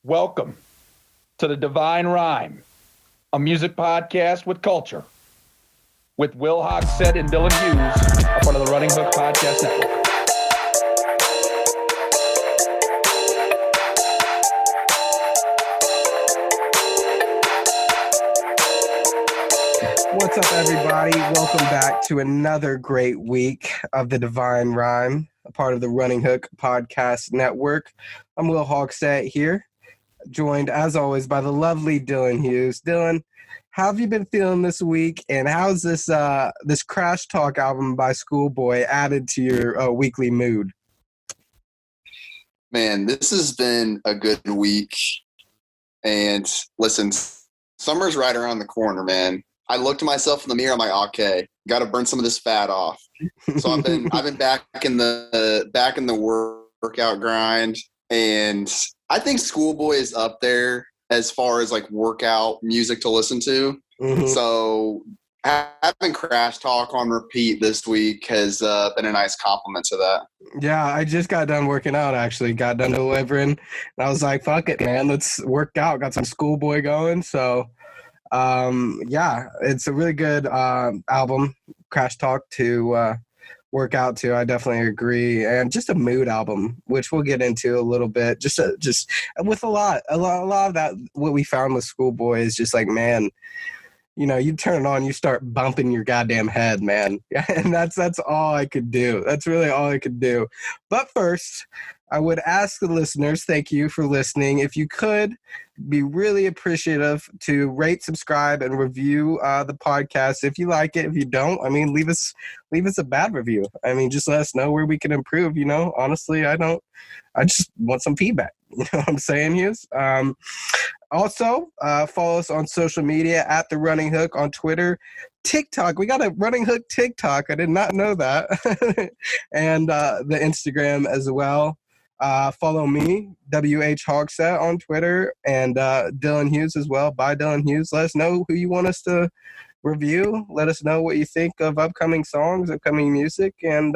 Welcome to the Divine Rhyme, a music podcast with culture, with Will Hogsett and Dylan Hughes, a part of the Running Hook Podcast Network. What's up, everybody? Welcome back to another great week of the Divine Rhyme, a part of the Running Hook Podcast Network. I'm Will Hogsett here, joined as always by the lovely Dylan Hughes. Dylan, how have you been feeling this week, and how's this Crash Talk album by Schoolboy added to your weekly mood? Man, this has been a good week. And listen, summer's right around the corner, man. I looked at myself in the mirror. I'm like, okay, got to burn some of this fat off. So I've been back in the workout grind, and I think Schoolboy is up there as far as like workout music to listen to. Mm-hmm. So having Crash Talk on repeat this week has been a nice compliment to that. Yeah, I just got done working out, actually. Got done delivering. And I was like, fuck it, man. Let's work out. Got some Schoolboy going. So, yeah, it's a really good album, Crash Talk, to work out to. I definitely agree. And just a mood album, which we'll get into a little bit. Just with a lot of that, what we found with Schoolboy is just like, man, you know, you turn it on, you start bumping your goddamn head, man. And that's all I could do. That's really all I could do. But first, I would ask the listeners, thank you for listening. If you could be really appreciative to rate, subscribe, and review the podcast. If you like it, if you don't, I mean, leave us a bad review. I mean, just let us know where we can improve. You know, honestly, I just want some feedback. You know what I'm saying, Hughes? Also, follow us on social media at The Running Hook on Twitter, TikTok. We got a Running Hook TikTok. I did not know that. And the Instagram as well. Follow me, WH Hogsett on Twitter, and Dylan Hughes as well, by Dylan Hughes. Let us know who you want us to review. Let us know what you think of upcoming songs, upcoming music, and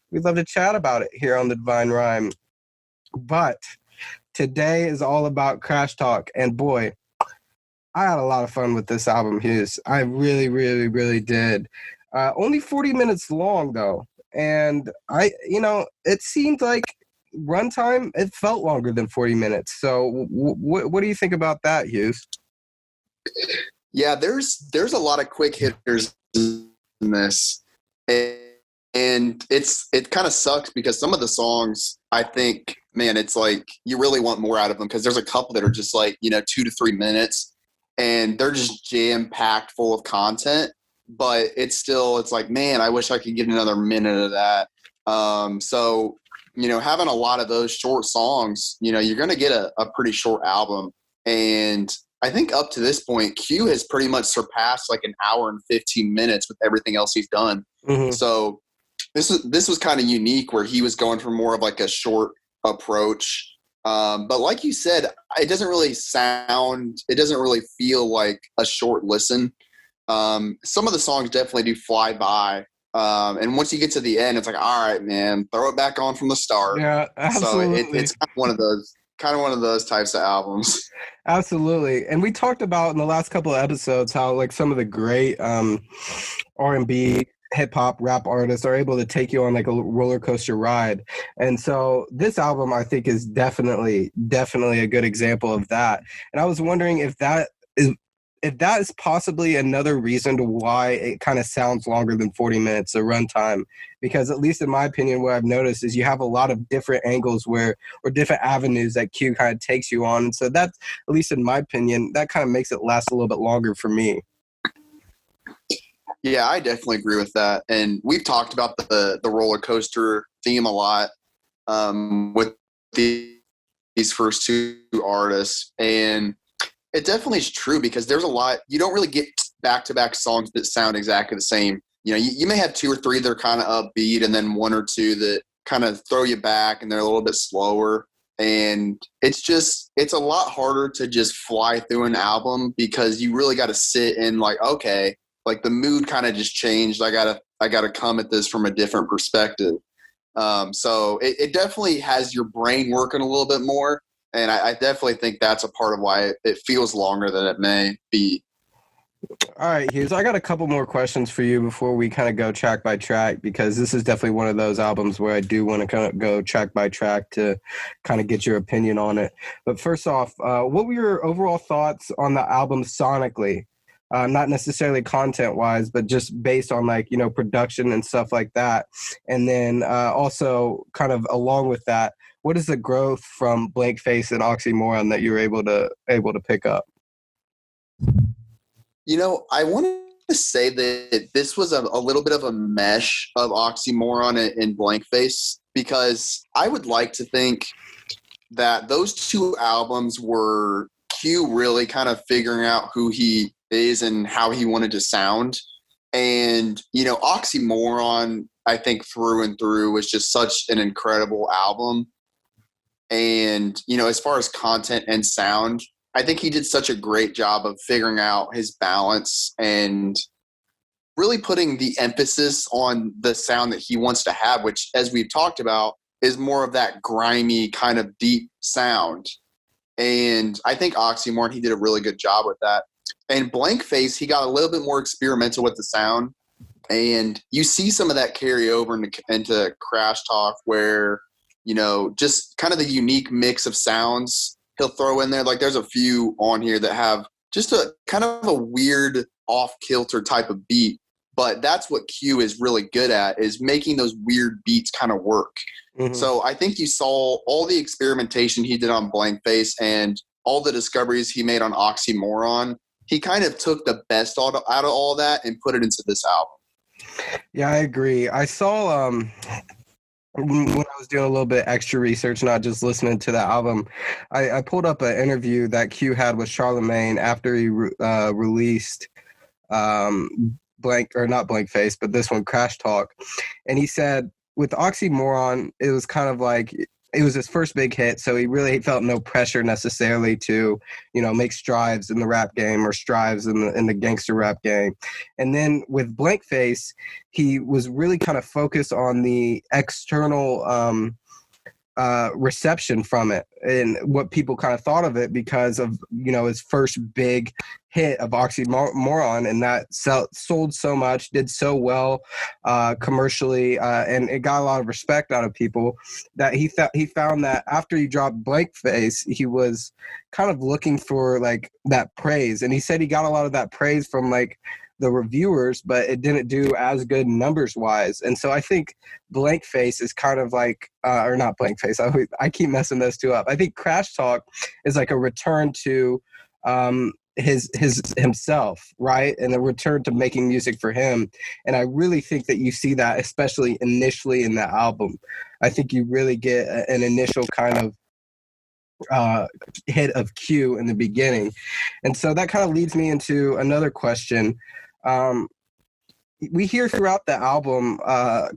we'd love to chat about it here on the Divine Rhyme. But today is all about Crash Talk, and boy, I had a lot of fun with this album, Hughes. I really, really, really did. Only 40 minutes long, though, and it seemed like runtime, it felt longer than 40 minutes. So what do you think about that, Hughes? Yeah, there's a lot of quick hitters in this, and it kind of sucks because some of the songs, I think, man, it's like you really want more out of them, because there's a couple that are just like, 2 to 3 minutes, and they're just jam-packed full of content, but it's like, man, I wish I could get another minute of that. So having a lot of those short songs, you're going to get a pretty short album. And I think up to this point, Q has pretty much surpassed like an hour and 15 minutes with everything else he's done. Mm-hmm. So this was kind of unique, where he was going for more of like a short approach. But like you said, it doesn't really feel like a short listen. Some of the songs definitely do fly by. And once you get to the end, it's like, all right, man, throw it back on from the start. Yeah, absolutely. So it's kind of one of those types of albums. Absolutely. And we talked about in the last couple of episodes how like some of the great R&B, hip hop, rap artists are able to take you on like a roller coaster ride. And so this album, I think, is definitely a good example of that. And I was wondering if that is possibly another reason to why it kind of sounds longer than 40 minutes of runtime, because at least in my opinion, what I've noticed is you have a lot of different angles or different avenues that Q kind of takes you on. And so that's, at least in my opinion, that kind of makes it last a little bit longer for me. Yeah, I definitely agree with that. And we've talked about the roller coaster theme a lot with these first two artists. And it definitely is true, because there's a lot, you don't really get back-to-back songs that sound exactly the same. You may have 2 or 3 that are kind of upbeat, and then 1 or 2 that kind of throw you back and they're a little bit slower. And it's a lot harder to just fly through an album, because you really got to sit in like, okay, like the mood kind of just changed. I gotta come at this from a different perspective. So it definitely has your brain working a little bit more. And I definitely think that's a part of why it feels longer than it may be. All right, Hughes, I got a couple more questions for you before we kind of go track by track, because this is definitely one of those albums where I do want to kind of go track by track to kind of get your opinion on it. But first off, what were your overall thoughts on the album sonically? Not necessarily content-wise, but just based on production and stuff like that. And then also kind of along with that, what is the growth from Blank Face and Oxymoron that you were able to pick up? I want to say that this was a little bit of a mesh of Oxymoron and Blank Face, because I would like to think that those two albums were Q really kind of figuring out who he is and how he wanted to sound. And, Oxymoron, I think through and through was just such an incredible album. And, as far as content and sound, I think he did such a great job of figuring out his balance and really putting the emphasis on the sound that he wants to have, which, as we've talked about, is more of that grimy kind of deep sound. And I think Oxymoron, he did a really good job with that. And Blank Face, he got a little bit more experimental with the sound. And you see some of that carry over into Crash Talk, where, just kind of the unique mix of sounds he'll throw in there. Like, there's a few on here that have just a kind of a weird off-kilter type of beat. But that's what Q is really good at, is making those weird beats kind of work. Mm-hmm. So I think you saw all the experimentation he did on Blank Face and all the discoveries he made on Oxymoron. He kind of took the best out of all that and put it into this album. Yeah, I agree. I saw when I was doing a little bit extra research, not just listening to the album, I pulled up an interview that Q had with Charlemagne after he released not Blank Face, but this one, Crash Talk. And he said with Oxymoron, it was kind of like, it was his first big hit, so he really felt no pressure necessarily to, make strides in the rap game or strides in the gangster rap game. And then with Blank Face, he was really kind of focused on the external reception from it and what people kind of thought of it because of, his first big hit of Oxymoron, and that sold so much, did so well commercially, and it got a lot of respect out of people, that he found that after he dropped Blank Face, he was kind of looking for that praise, and he said he got a lot of that praise from the reviewers, but it didn't do as good numbers wise. And so I think Blank Face is kind of or not Blank Face, I keep messing those two up. I think Crash Talk is a return to his himself, right? And a return to making music for him. And I really think that you see that, especially initially in the album. I think you really get an initial kind of hit of Q in the beginning. And so that kind of leads me into another question. We hear throughout the album,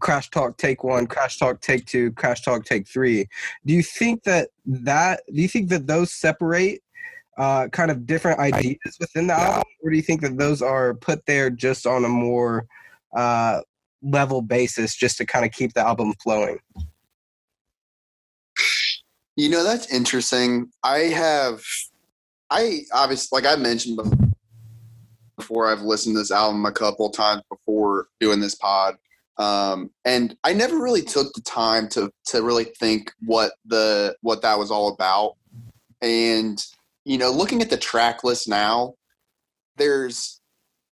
Crash Talk Take 1, Crash Talk Take 2, Crash Talk Take 3. Do you think that those separate kind of different ideas within the album, or do you think that those are put there just on a more level basis, just to kind of keep the album flowing? That's interesting. I obviously, like I mentioned before, I've listened to this album a couple times before doing this pod. And I never really took the time to really think what that was all about. And, looking at the track list now, there's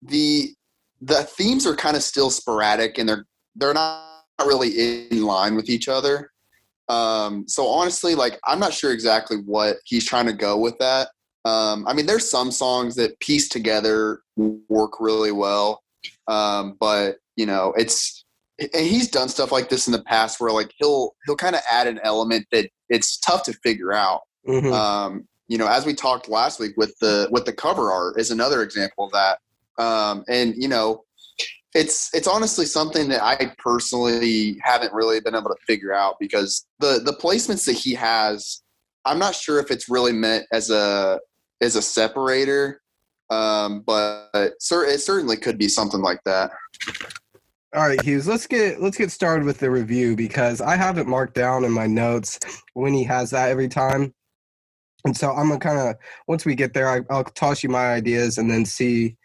the themes are kind of still sporadic, and they're not really in line with each other. So honestly, I'm not sure exactly what he's trying to go with that. There's some songs that piece together work really well. But and he's done stuff like this in the past where he'll kind of add an element that it's tough to figure out. Mm-hmm. As we talked last week with the cover art is another example of that. And it's honestly something that I personally haven't really been able to figure out, because the placements that he has, I'm not sure if it's really meant as a separator, but it certainly could be something like that. All right, Hughes, let's get started with the review, because I have it marked down in my notes when he has that every time. And so I'm gonna kind of, once we get there, I'll toss you my ideas and then see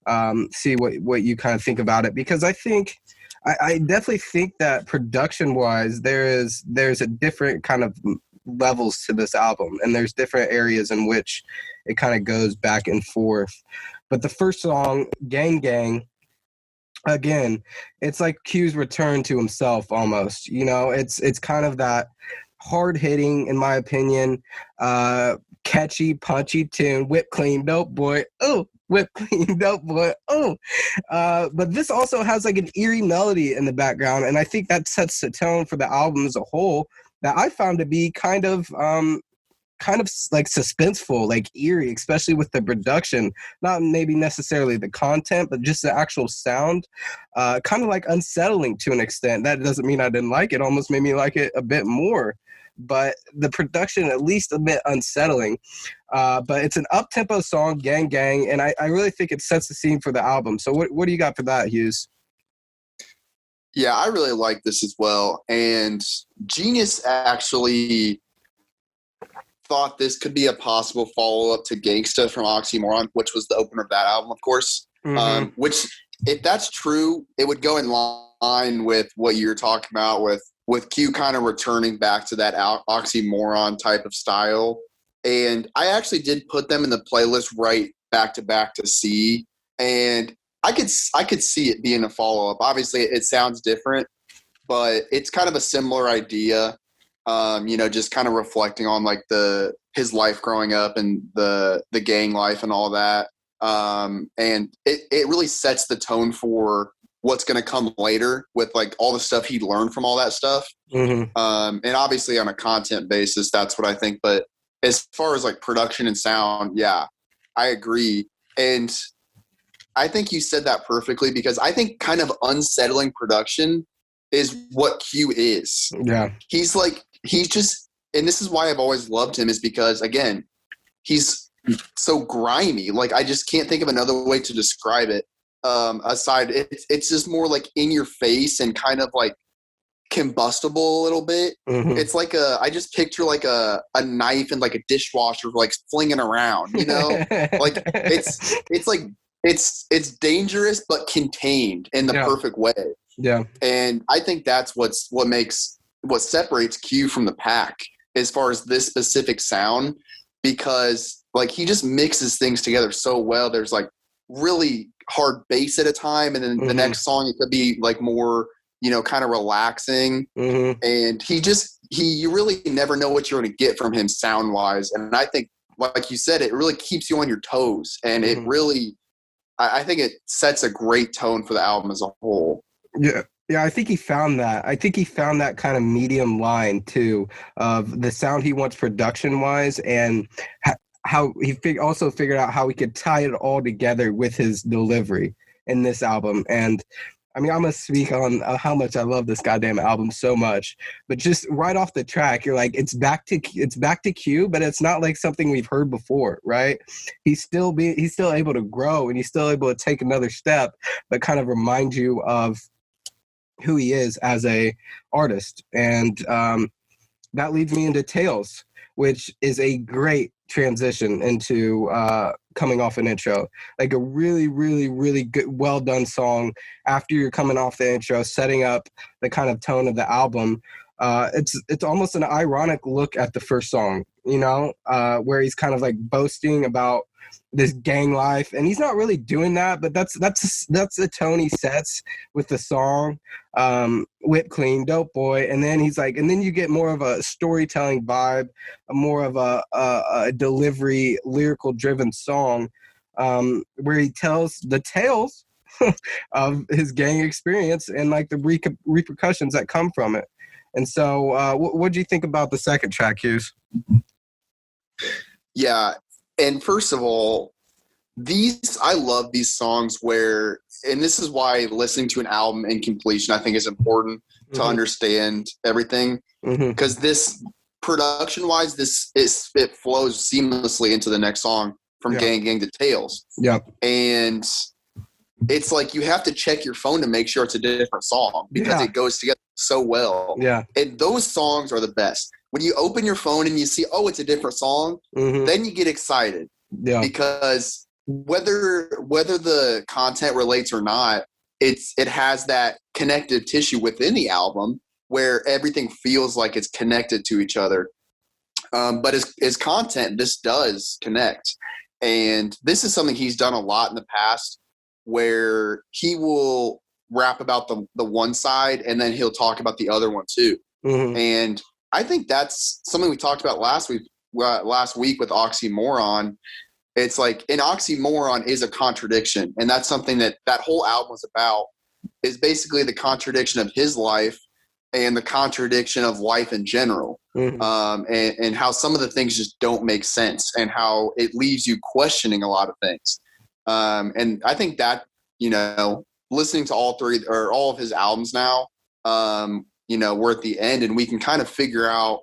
what you kind of think about it, because I definitely think that production wise there's a different kind of levels to this album, and there's different areas in which it kind of goes back and forth. But the first song, Gang Gang, again, it's like Q's return to himself almost. It's kind of that hard hitting, in my opinion, catchy, punchy tune, whip clean, dope boy. Oh, whip clean, dope boy. Oh, but this also has like an eerie melody in the background, and I think that sets the tone for the album as a whole. That I found to be kind of like suspenseful, like eerie, especially with the production. Not maybe necessarily the content, but just the actual sound. Kind of like unsettling to an extent. That doesn't mean I didn't like it. Almost made me like it a bit more. But the production, at least a bit unsettling. But it's an up-tempo song, Gang Gang, and I really think it sets the scene for the album. So what do you got for that, Hughes? Yeah, I really like this as well. And Genius actually thought this could be a possible follow-up to Gangsta from Oxymoron, which was the opener of that album, of course. Mm-hmm. Which, if that's true, it would go in line with what you're talking about with Q kind of returning back to that Oxymoron type of style. And I actually did put them in the playlist right back to back to see. And I could see it being a follow-up. Obviously, it sounds different, but it's kind of a similar idea. Just kind of reflecting on like his life growing up and the gang life and all that. And it really sets the tone for what's going to come later with like all the stuff he learned from all that stuff. Mm-hmm. And obviously on a content basis, that's what I think. But as far as like production and sound, yeah, I agree. And I think you said that perfectly, because I think kind of unsettling production is what Q is. Yeah. He's just, and this is why I've always loved him, is because, again, he's so grimy. Like, I just can't think of another way to describe it. It's just more like in your face and kind of like combustible a little bit. Mm-hmm. It's like I just picture like a knife and like a dishwasher like flinging around, like it's like, it's dangerous but contained in the perfect way. Yeah. And I think that's what separates Q from the pack as far as this specific sound, because like he just mixes things together so well. There's like really hard bass at a time, and then the next song it could be like more, kind of relaxing. Mm-hmm. And you really never know what you're going to get from him sound wise. And I think, like you said, it really keeps you on your toes, and it really, I think it sets a great tone for the album as a whole. Yeah. Yeah, I think he found that. I think he found that kind of medium line too of the sound he wants production wise, and how he also figured out how he could tie it all together with his delivery in this album. And I mean, I'm gonna speak on how much I love this goddamn album so much, but just right off the track, you're like, it's back to Q, but it's not like something we've heard before, right? He's still able to grow, and he's still able to take another step, but kind of remind you of who he is as a artist. And that leads me into Tales, which is a great transition into coming off an intro. Like a really, really, really good, well done song after you're coming off the intro, setting up the kind of tone of the album. It's almost an ironic look at the first song, where he's kind of like boasting about this gang life, and he's not really doing that, but that's the tone he sets with the song, whip clean, dope boy. And then he's like, and then you get more of a storytelling vibe, more of a delivery, lyrical driven song, where he tells the tales of his gang experience and like the repercussions that come from it. And so what do you think about the second track, Hughes? Yeah. And first of all, I love these songs where, and this is why listening to an album in completion, I think, is important to understand everything. Because this, production-wise, it flows seamlessly into the next song from Gang Gang to Tales. Yep. And it's like you have to check your phone to make sure it's a different song, because it goes together so well. Yeah. And those songs are the best. when you open your phone and you see, oh, it's a different song, then you get excited. Yeah. Because whether the content relates or not, it has that connective tissue within the album where everything feels like it's connected to each other. But his content, this does connect. And this is something he's done a lot in the past, where he will rap about the one side and then he'll talk about the other one too. And I think that's something we talked about last week with Oxymoron. It's like an oxymoron is a contradiction. And that's something that whole album was about, is basically the contradiction of his life and the contradiction of life in general. And how some of the things just don't make sense and how it leaves you questioning a lot of things. And I think that, listening to all three or all of his albums now, we're at the end and we can kind of figure out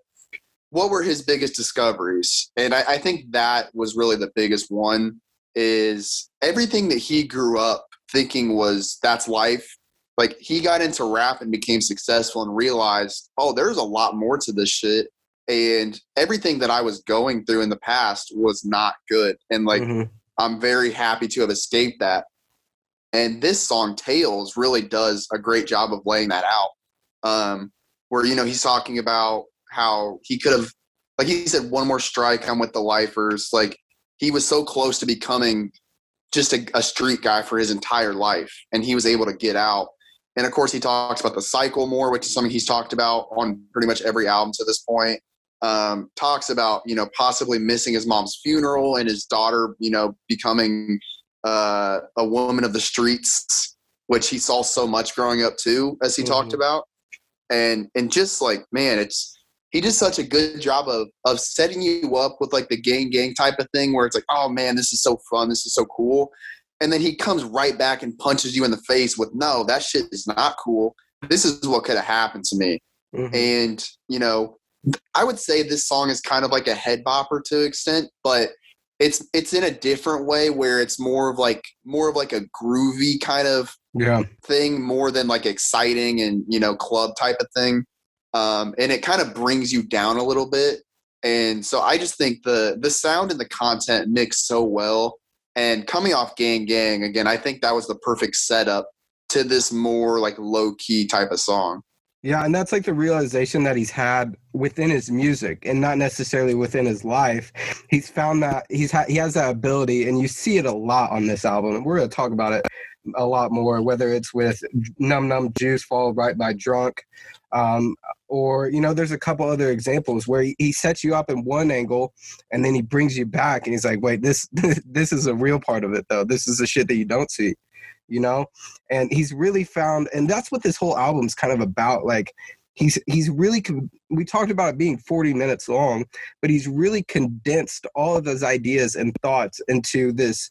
what were his biggest discoveries. And I think that was really the biggest one, is everything that he grew up thinking that's life. Like, he got into rap and became successful and realized, oh, there's a lot more to this shit. And everything that I was going through in the past was not good. And I'm very happy to have escaped that. And this song, Tales, really does a great job of laying that out. Where, he's talking about how he could have, like he said, one more strike, I'm with the lifers. Like, he was so close to becoming just a street guy for his entire life. And he was able to get out. And of course, he talks about the cycle more, which is something he's talked about on pretty much every album to this point. Talks about, possibly missing his mom's funeral and his daughter, becoming a woman of the streets, which he saw so much growing up too, as he talked about. And just like, man, he did such a good job of setting you up with like the gang type of thing where it's like, oh man, this is so fun. This is so cool. And then he comes right back and punches you in the face with, no, that shit is not cool. This is what could have happened to me. And, I would say this song is kind of like a head bopper to an extent, but it's in a different way where it's more of like a groovy kind of thing, more than like exciting and, club type of thing. And it kind of brings you down a little bit. And so I just think the sound and the content mix so well. And coming off Gang Gang, again, I think that was the perfect setup to this more like low-key type of song. Yeah, and that's like the realization that he's had within his music and not necessarily within his life. He's found that he has that ability, and you see it a lot on this album. And we're going to talk about it a lot more, whether it's with Num Num Juice followed right by Drunk. Or, there's a couple other examples where he sets you up in one angle and then he brings you back and he's like, wait, this is a real part of it though. This is the shit that you don't see, and he's really found, and that's what this whole album's kind of about. Like he's really, we talked about it being 40 minutes long, but he's really condensed all of those ideas and thoughts into this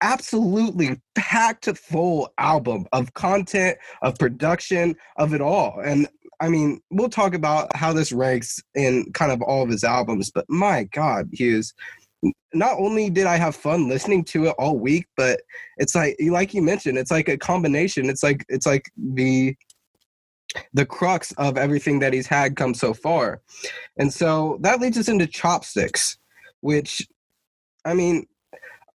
absolutely packed full album of content, of production, of it all. And I mean, we'll talk about how this ranks in kind of all of his albums, but my God, Hughes, not only did I have fun listening to it all week, but it's like you mentioned, it's like a combination. It's like the crux of everything that he's had come so far. And so that leads us into Chopsticks, which, I mean,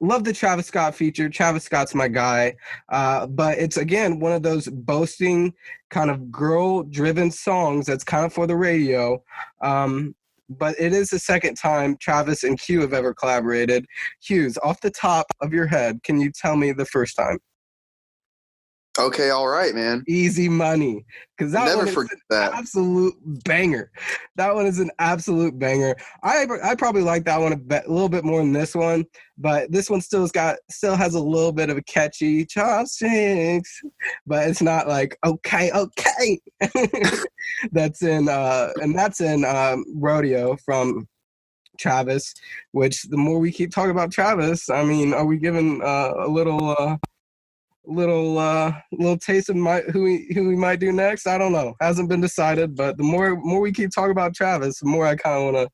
love the Travis Scott feature. Travis Scott's my guy. But it's, again, one of those boasting kind of girl-driven songs that's kind of for the radio. But it is the second time Travis and Q have ever collaborated. Hughes, off the top of your head, can you tell me the first time? Okay, all right, man. Easy money. Because that Never one is forget an that. absolute banger. That one is an absolute banger. I probably like that one a little bit more than this one, but this one still has a little bit of a catchy chopsticks, but it's not like okay. That's in Rodeo from Travis. Which the more we keep talking about Travis, I mean, are we giving a little taste of who we might do next? I don't know. Hasn't been decided, but the more we keep talking about Travis, the more I kind of want to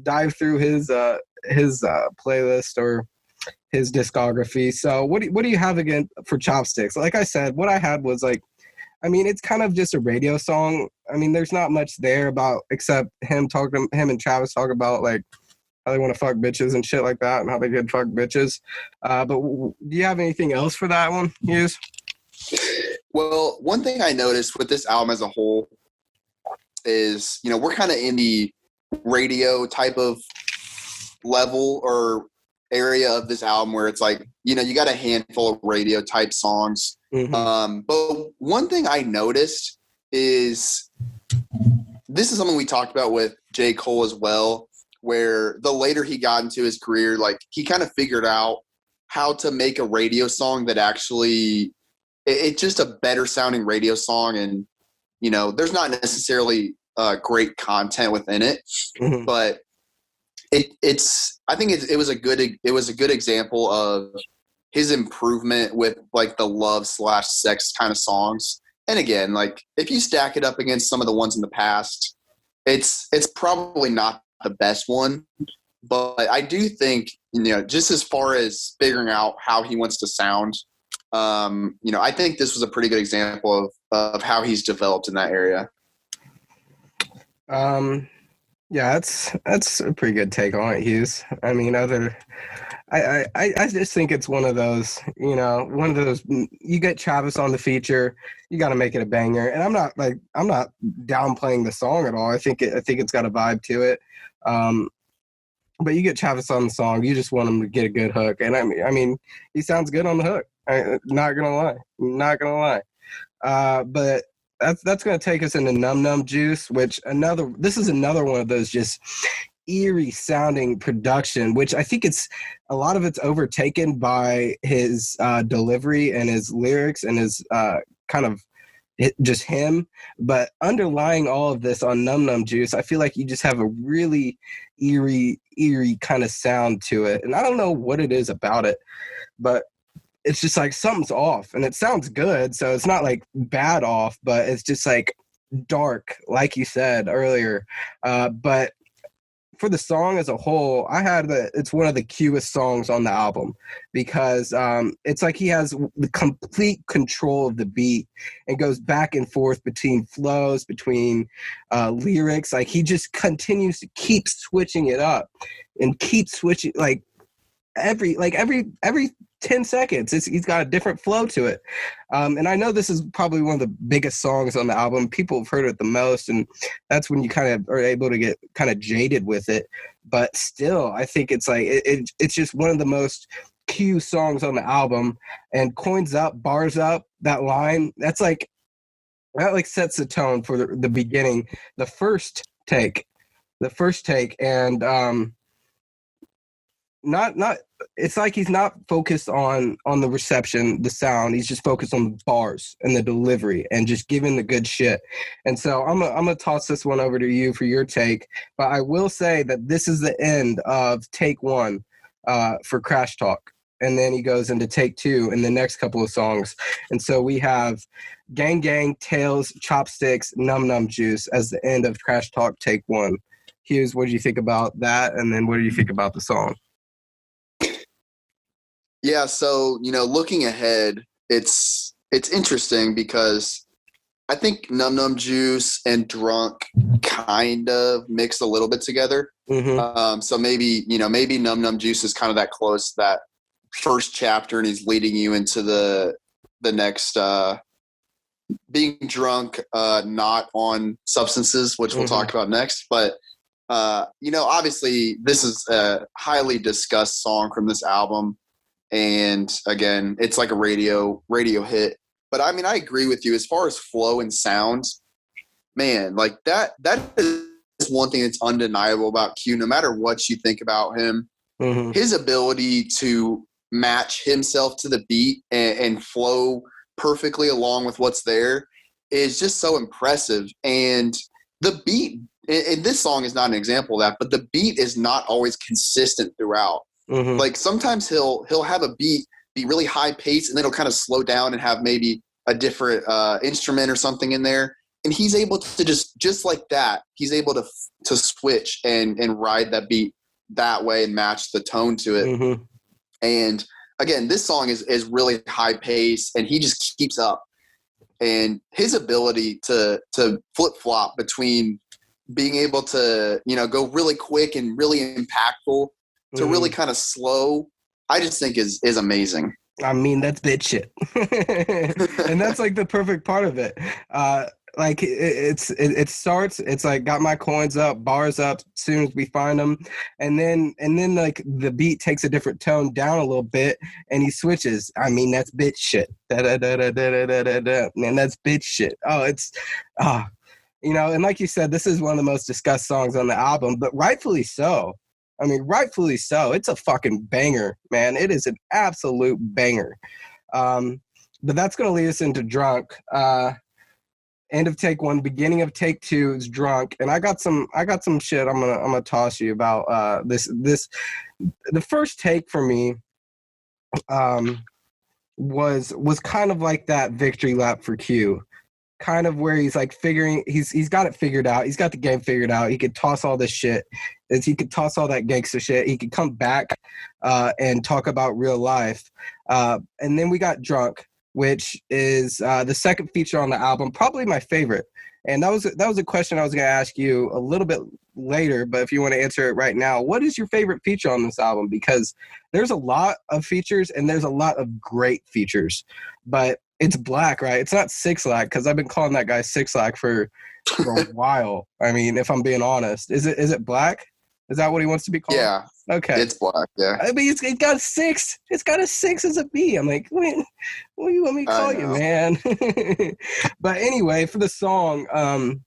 dive through his playlist or his discography. So what do you have again for Chopsticks? Like I said, what I had was like I mean, it's kind of just a radio song. I mean, there's not much there about except him and Travis talk about like how they want to fuck bitches and shit like that, and how they could fuck bitches. But do you have anything else for that one, Hughes? Well, one thing I noticed with this album as a whole is, you know, we're kind of in the radio type of level or area of this album where it's like, you know, you got a handful of radio type songs. Mm-hmm. But one thing I noticed is this is something we talked about with J. Cole as well, where the later he got into his career, like he kind of figured out how to make a radio song that actually it's just a better sounding radio song. And, you know, there's not necessarily great content within it, Mm-hmm. but I think it was a good example of his improvement with like the love / sex kind of songs. And again, like if you stack it up against some of the ones in the past, it's probably not the best one, but I do think, you know, just as far as figuring out how he wants to sound, you know, I think this was a pretty good example of how he's developed in that area. Yeah, that's a pretty good take on it, Hughes. I mean, I just think it's one of those, you know, you get Travis on the feature, you got to make it a banger. And I'm not downplaying the song at all. I think it's got a vibe to it. But you get Travis on the song, you just want him to get a good hook. And I mean, he sounds good on the hook. Not gonna lie. But that's gonna take us into Num Num Juice, this is another one of those just eerie sounding production, which I think a lot of it's overtaken by his delivery and his lyrics and his kind of just him. But underlying all of this on Num Num Juice, I feel like you just have a really eerie kind of sound to it. And I don't know what it is about it, but it's just like something's off, and it sounds good. So it's not like bad off, but it's just like dark, like you said earlier. But for the song as a whole, it's one of the cutest songs on the album because it's like he has the complete control of the beat and goes back and forth between flows, between lyrics. Like he just continues to keep switching it up and keep switching like every 10 seconds. He's got a different flow to it. And I know this is probably one of the biggest songs on the album. People have heard it the most, and that's when you kind of are able to get kind of jaded with it. But still, I think it's like it's just one of the most Q songs on the album. And coins up, bars up, that line, that sets the tone for the beginning, the first take, and not it's like he's not focused on the reception, the sound. He's just focused on the bars and the delivery and just giving the good shit. And so I'm gonna toss this one over to you for your take. But I will say that this is the end of take one for Crash Talk. And then he goes into take two in the next couple of songs. And so we have Gang Gang, Tails, Chopsticks, Num Num Juice as the end of Crash Talk take one. Hughes, what do you think about that? And then what do you think about the song? Yeah, so, you know, looking ahead, it's interesting because I think Num Num Juice and Drunk kind of mix a little bit together. Mm-hmm. So maybe Num Num Juice is kind of that close to that first chapter, and he's leading you into the next being drunk, not on substances, which we'll talk about next. But you know, obviously this is a highly discussed song from this album. And again, it's like a radio hit. But I mean, I agree with you as far as flow and sound, man, like that is one thing that's undeniable about Q. No matter what you think about him, his ability to match himself to the beat and flow perfectly along with what's there is just so impressive. And the beat in this song is not an example of that, but the beat is not always consistent throughout. Like sometimes he'll have a beat be really high paced, and then it'll kind of slow down and have maybe a different instrument or something in there. And he's able to just like that, he's able to switch and ride that beat that way and match the tone to it. And again, this song is really high paced, and he just keeps up. and his ability to flip flop between being able to, go really quick and really impactful to really kind of slow, I just think is amazing. I mean, that's bitch shit. And that's like the perfect part of it. Like it starts, it's like got my coins up, bars up as soon as we find them. And then like the beat takes a different tone down a little bit and he switches. I mean, that's bitch shit. Da, da, da, da, da, da, da, da. Man, that's bitch shit. Oh, it's, and like you said, this is one of the most discussed songs on the album, but rightfully so. I mean, rightfully so. It's a fucking banger, man. It is an absolute banger. But that's going to lead us into Drunk. End of take 1, beginning of take 2 is Drunk. And I got some shit I'm gonna toss you about this. The first take for me was kind of like that victory lap for Q. Kind of where he's like he's got it figured out. He's got the game figured out. He could toss all this shit. He could toss all that gangster shit. He could come back and talk about real life. And then we got Drunk, which is the second feature on the album, probably my favorite. And that was a question I was going to ask you a little bit later, but if you want to answer it right now, what is your favorite feature on this album? Because there's a lot of features and there's a lot of great features, but it's Black, right? It's not Six Lack, because I've been calling that guy Six Lack for a while. I mean, if I'm being honest, is it Black? Is that what he wants to be called? Yeah. Okay. It's Black. Yeah. I mean, it's got a 6. It's got a 6 as a B. I'm like, what do you want me to call you, man? But anyway, for the song,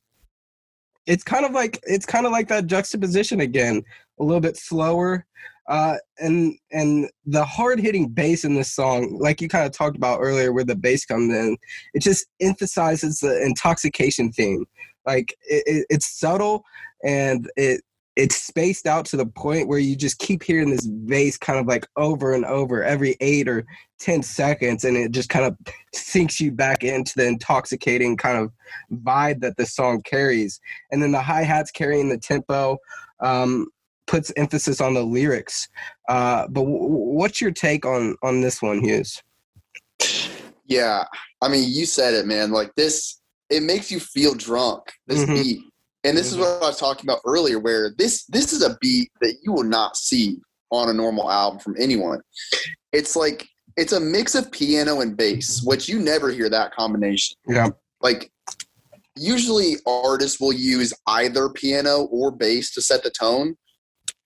it's kind of like that juxtaposition again, a little bit slower. And the hard-hitting bass in this song, like you kind of talked about earlier where the bass comes in, it just emphasizes the intoxication theme. Like it's subtle and it's spaced out to the point where you just keep hearing this bass kind of like over and over every 8 or 10 seconds, and it just kind of sinks you back into the intoxicating kind of vibe that the song carries. And then the hi-hats carrying the tempo, puts emphasis on the lyrics. But what's your take on this one, Hughes? Yeah. I mean, you said it, man. Like this, it makes you feel drunk, this beat. And this is what I was talking about earlier, where this is a beat that you will not see on a normal album from anyone. It's like, it's a mix of piano and bass, which you never hear that combination. Yeah. Like, usually artists will use either piano or bass to set the tone.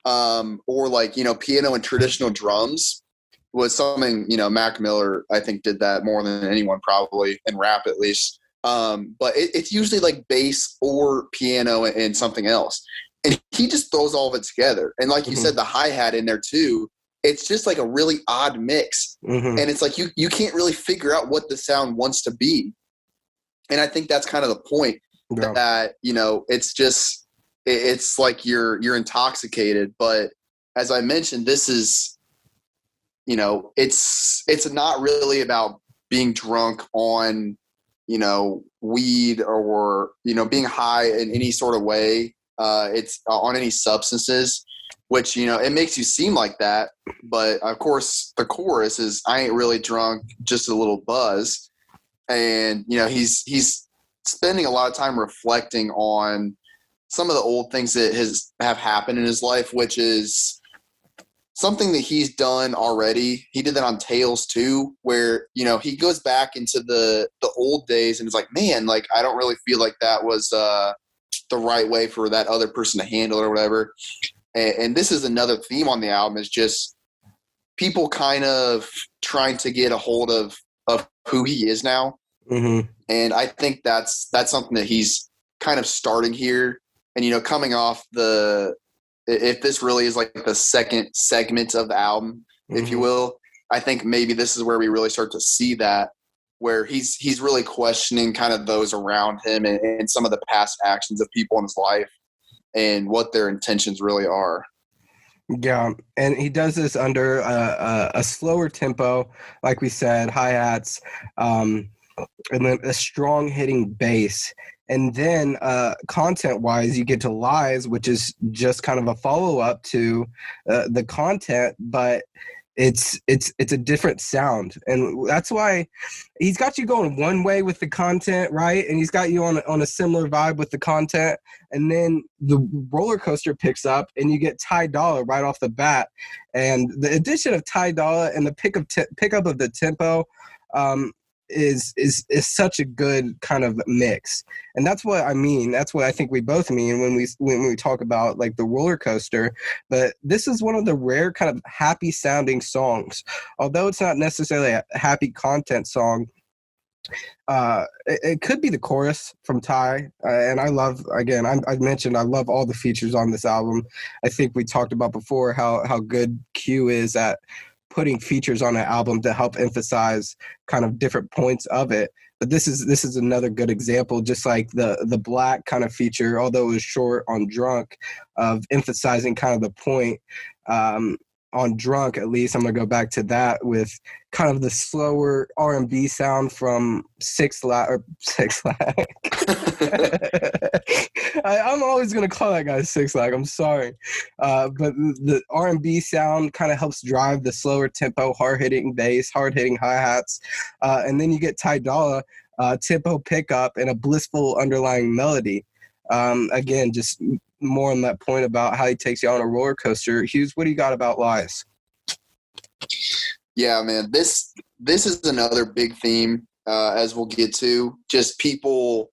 Or like, piano and traditional drums was something, Mac Miller, I think, did that more than anyone probably, in rap at least. But it's usually like bass or piano and something else. And he just throws all of it together. And like you said, the hi-hat in there too, it's just like a really odd mix. And it's like you can't really figure out what the sound wants to be. And I think that's kind of the point that, it's just, it's like you're intoxicated. But as I mentioned, this is, it's not really about being drunk on, weed or, being high in any sort of way. It's on any substances, which, it makes you seem like that. But of course the chorus is, I ain't really drunk, just a little buzz. And, he's spending a lot of time reflecting on some of the old things that have happened in his life, which is something that he's done already. He did that on Tales too, where, he goes back into the old days and is like, man, like, I don't really feel like that was the right way for that other person to handle it or whatever. And this is another theme on the album, is just people kind of trying to get a hold of who he is now. And I think that's something that he's kind of starting here. And, coming off if this really is like the second segment of the album, if you will, I think maybe this is where we really start to see that, where he's really questioning kind of those around him and some of the past actions of people in his life and what their intentions really are. Yeah, and he does this under a slower tempo, like we said, hi-hats, and then a strong hitting bass. And then content-wise, you get to Lies, which is just kind of a follow-up to the content, but it's a different sound, and that's why he's got you going one way with the content, right? And he's got you on a similar vibe with the content, and then the roller coaster picks up, and you get Ty Dolla right off the bat, and the addition of Ty Dolla and the pickup of the tempo is such a good kind of mix. And that's what I mean. That's what I think we both mean when we talk about like the roller coaster. But this is one of the rare kind of happy sounding songs. Although it's not necessarily a happy content song, it could be the chorus from Ty. And I love, again, I mentioned I love all the features on this album. I think we talked about before how good Q is at putting features on an album to help emphasize kind of different points of it. But this is another good example, just like the Black kind of feature, although it was short on Drunk, of emphasizing kind of the point. On Drunk, at least, I'm going to go back to that with kind of the slower R&B sound from Six Flags. I'm always going to call that guy Six Flags. I'm sorry. But the R&B sound kind of helps drive the slower tempo, hard-hitting bass, hard-hitting hi-hats. And then you get Ty Dolla, tempo pickup, and a blissful underlying melody. Again, just more on that point about how he takes you on a roller coaster. Hughes, what do you got about Lies? Yeah, man, this is another big theme, as we'll get to. Just people,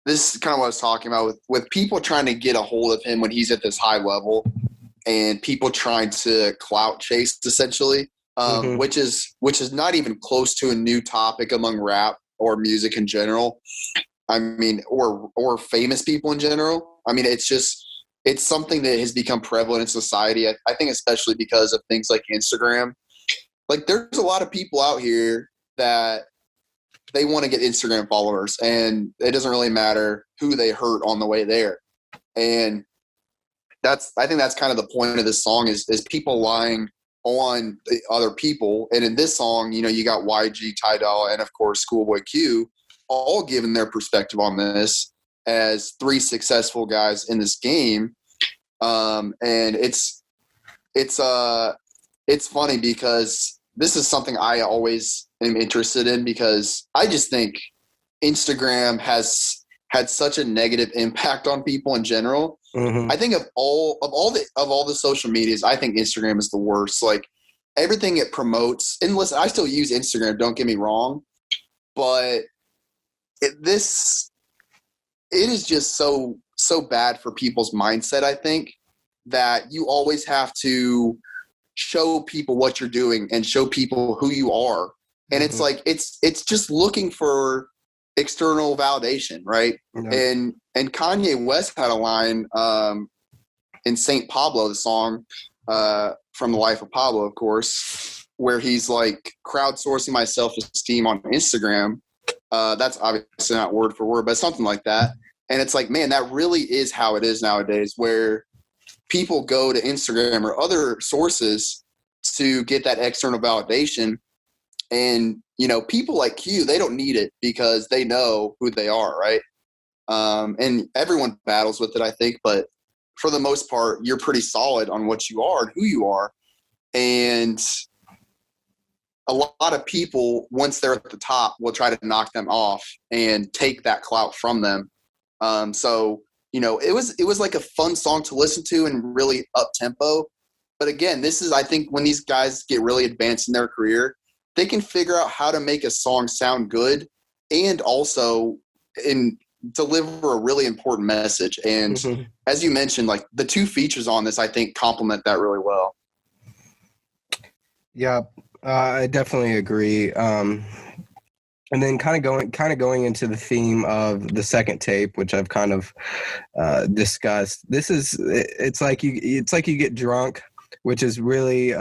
this is kind of what I was talking about with people trying to get a hold of him when he's at this high level, and people trying to clout chase, essentially, which is not even close to a new topic among rap or music in general. I mean, or famous people in general. I mean, it's something that has become prevalent in society. I think especially because of things like Instagram. Like, there's a lot of people out here that they want to get Instagram followers, and it doesn't really matter who they hurt on the way there. And I think that's kind of the point of this song is people lying on the other people. And in this song, you got YG, Ty Dolla, and of course Schoolboy Q, all giving their perspective on this as three successful guys in this game. And it's funny because this is something I always am interested in, because I just think Instagram has had such a negative impact on people in general. I think of all the social medias, I think Instagram is the worst. Like, everything it promotes, and listen, I still use Instagram, don't get me wrong, but it is just so bad for people's mindset, I think, that you always have to show people what you're doing and show people who you are. And it's like, it's just looking for external validation, right? And Kanye West had a line in Saint Pablo, the song from the life of Pablo, of course, where he's like, crowdsourcing my self-esteem on Instagram. That's obviously not word for word, but something like that. And it's like, man, that really is how it is nowadays, where people go to Instagram or other sources to get that external validation. And, people like Q, they don't need it because they know who they are, right? And everyone battles with it, I think. But for the most part, you're pretty solid on what you are and who you are. And a lot of people, once they're at the top, will try to knock them off and take that clout from them. So, it was like a fun song to listen to and really up tempo. But again, this is, I think, when these guys get really advanced in their career, they can figure out how to make a song sound good and also deliver a really important message. And as you mentioned, like, the two features on this, I think, complement that really well. Yeah, I definitely agree. And then kind of going into the theme of the second tape, which I've kind of discussed. It's like you get Drunk, which is really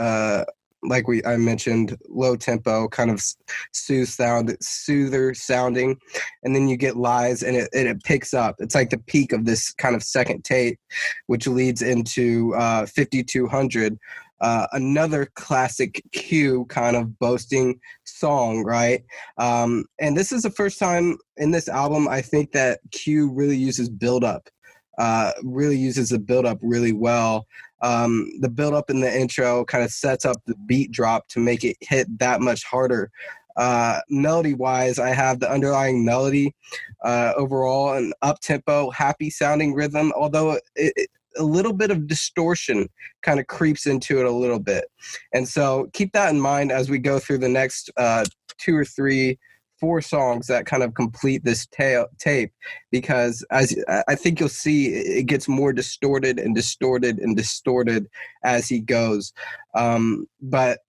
like I mentioned, low tempo, kind of soother sounding, and then you get Lies, and it picks up. It's like the peak of this kind of second tape, which leads into 5200. Another classic Q kind of boasting song, right? And this is the first time in this album, I think, that Q really uses build-up, really uses the build-up really well. The build up in the intro kind of sets up the beat drop to make it hit that much harder. Melody wise, I have the underlying melody overall, an up tempo, happy sounding rhythm, although a little bit of distortion kind of creeps into it a little bit. And so keep that in mind as we go through the next 2 or 3, 4 songs that kind of complete this tape, because as I think you'll see, it gets more distorted and distorted and distorted as he goes. But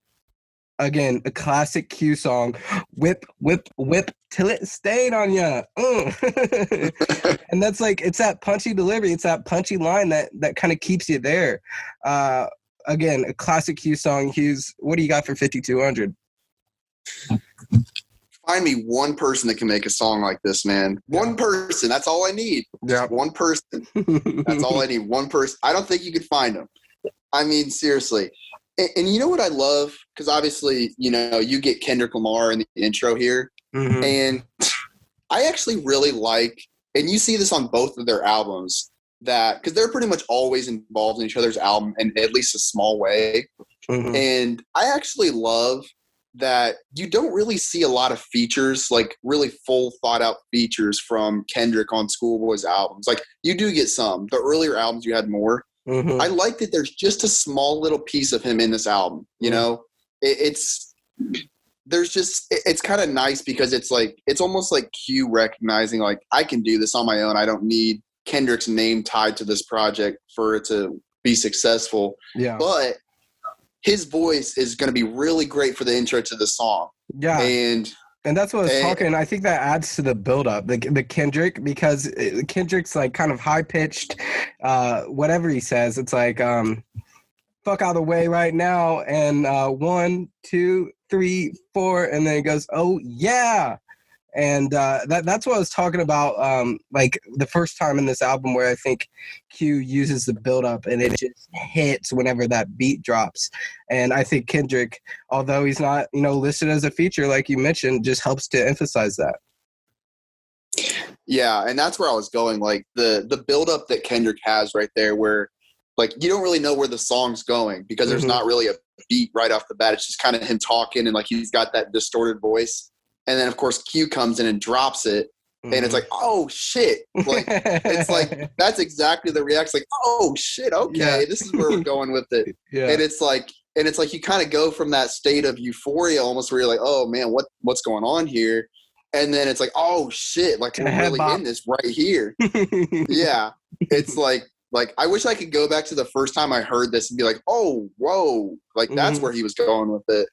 again, a classic Q song, whip, whip, whip till it stayed on ya. And that's like, it's that punchy delivery. It's that punchy line that kind of keeps you there. Again, a classic Q song. Hughes, what do you got for 5200? Find me one person that can make a song like this, man. One person. That's all I need. Yeah. One person. That's all I need. One person. I don't think you could find them. I mean, seriously. And you know what I love? Because obviously, you get Kendrick Lamar in the intro here. Mm-hmm. And I actually really like, and you see this on both of their albums, that because they're pretty much always involved in each other's album in at least a small way. Mm-hmm. And I actually love that you don't really see a lot of features, like really full thought out features from Kendrick on Schoolboy's albums. Like you do get some. The earlier albums you had more. Mm-hmm. I like that there's just a small little piece of him in this album. It's kind of nice because it's almost like Q recognizing like I can do this on my own. I don't need Kendrick's name tied to this project for it to be successful. Yeah. But his voice is going to be really great for the intro to the song. Yeah. And that's what I was talking. I think that adds to the buildup, the Kendrick, because Kendrick's like kind of high pitched. Whatever he says, it's like, fuck out of the way right now. And 1, 2, 3, 4. And then it goes, oh, yeah. And that's what I was talking about, like the first time in this album where I think Q uses the build-up and it just hits whenever that beat drops. And I think Kendrick, although he's not, listed as a feature like you mentioned, just helps to emphasize that. Yeah, and that's where I was going. Like the build-up that Kendrick has right there where like you don't really know where the song's going because there's not really a beat right off the bat. It's just kind of him talking and like he's got that distorted voice. And then, of course, Q comes in and drops it. And it's like, oh, shit. Like, it's like, that's exactly the reaction. Like, oh, shit. Okay, this is where we're going with it. Yeah. And it's like you kind of go from that state of euphoria almost where you're like, oh, man, what's going on here? And then it's like, oh, shit. Like, we're really in this right here. Yeah. It's like I wish I could go back to the first time I heard this and be like, oh, whoa. Like, that's where he was going with it.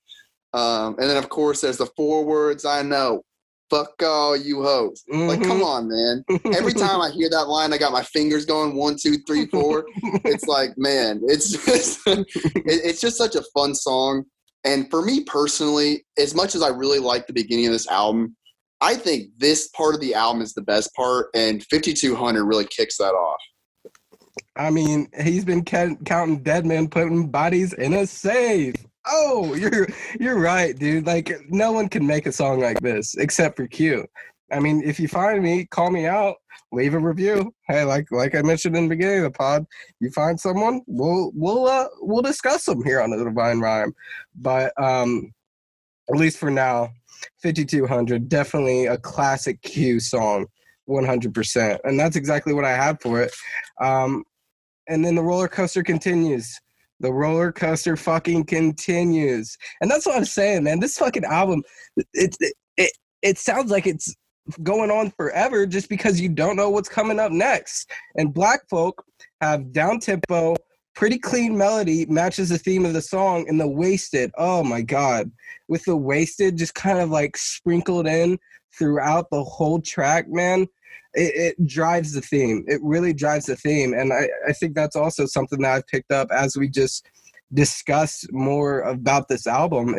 And then, of course, there's the 4 words I know. Fuck all you hoes. Like, come on, man. Every time I hear that line, I got my fingers going 1, 2, 3, 4. It's like, man, it's just such a fun song. And for me personally, as much as I really like the beginning of this album, I think this part of the album is the best part, and 5200 really kicks that off. I mean, he's been counting dead men, putting bodies in a safe. Oh, you're right, dude. Like, no one can make a song like this except for Q. I mean, if you find me, call me out, leave a review. Hey, like I mentioned in the beginning of the pod, you find someone, we'll discuss them here on the Divine Rhyme. But at least for now, 5200, definitely a classic Q song, 100%. And that's exactly what I had for it. And then the roller coaster continues. The roller coaster fucking continues. And that's what I'm saying, man. This fucking album, it sounds like it's going on forever just because you don't know what's coming up next. And Black Folk have down-tempo, pretty clean melody, matches the theme of the song, and the Wasted, oh my God. With the Wasted just kind of like sprinkled in throughout the whole track, man. It drives the theme. It really drives the theme. And I think that's also something that I've picked up as we just discuss more about this album.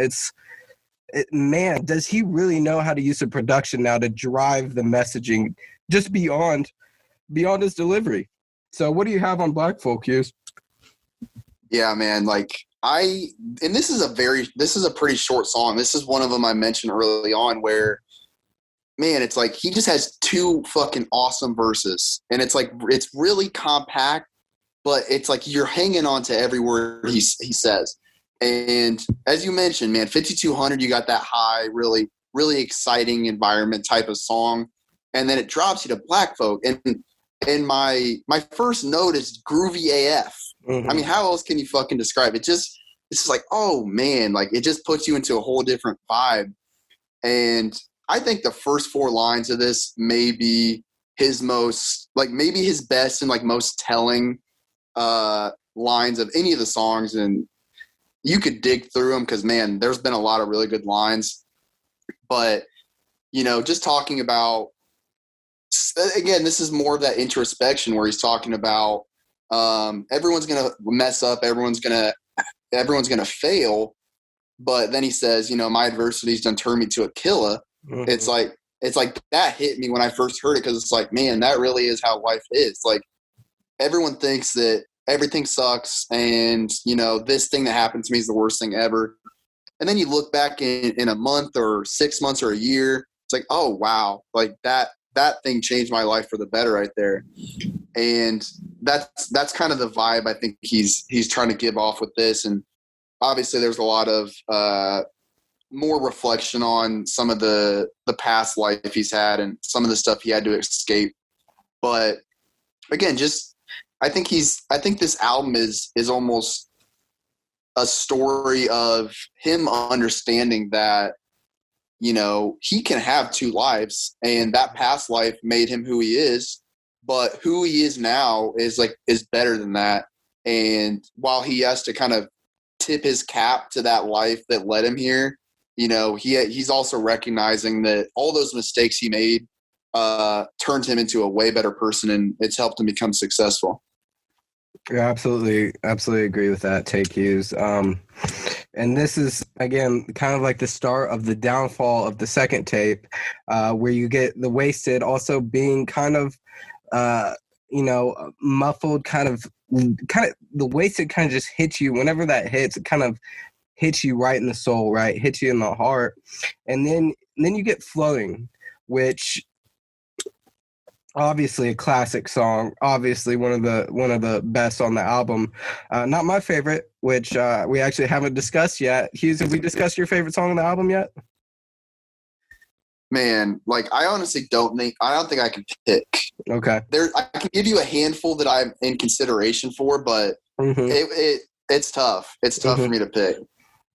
Man, does he really know how to use the production now to drive the messaging just beyond his delivery? So what do you have on Black Folk, Hughes? Yeah, man. Like this is a pretty short song. This is one of them I mentioned early on where, man, it's like he just has 2 fucking awesome verses. And it's like, it's really compact, but it's like you're hanging on to every word he says. And as you mentioned, man, 5200, you got that high, really, really exciting environment type of song. And then it drops you to Black Folk. And my first note is groovy AF. I mean, how else can you fucking describe it? It's just like, oh man, like it just puts you into a whole different vibe. And I think the first 4 lines of this may be his most, like maybe his best and like most telling lines of any of the songs. And you could dig through them because, man, there's been a lot of really good lines. But, you know, just talking about, again, this is more of that introspection where he's talking about everyone's going to mess up. Everyone's going to fail. But then he says, you know, my adversity's done turned me to a killer. It's like that hit me when I first heard it. Cause it's like, man, that really is how life is. Like everyone thinks that everything sucks. And you know, this thing that happened to me is the worst thing ever. And then you look back in a month or 6 months or a year, it's like, oh wow, like that thing changed my life for the better right there. And that's kind of the vibe I think he's trying to give off with this. And obviously there's a lot of more reflection on some of the past life he's had and some of the stuff he had to escape. But again, just I think this album is almost a story of him understanding that, you know, he can have 2 lives and that past life made him who he is, but who he is now is better than that. And while he has to kind of tip his cap to that life that led him here, you know, he's also recognizing that all those mistakes he made turned him into a way better person, and it's helped him become successful. Yeah, absolutely agree with that take, Hughes. And this is, again, kind of like the start of the downfall of the second tape, where you get the Wasted also being kind of, you know, muffled, kind of the Wasted kind of just hits you. Whenever that hits, it kind of hits you right in the soul, right? Hits you in the heart. And then you get Floating, which obviously a classic song, obviously one of the best on the album. Not my favorite, which we actually haven't discussed yet. Hughes, have we discussed your favorite song on the album yet? Man, like I honestly don't think I can pick. Okay. I can give you a handful that I'm in consideration for, but it's tough. It's tough for me to pick.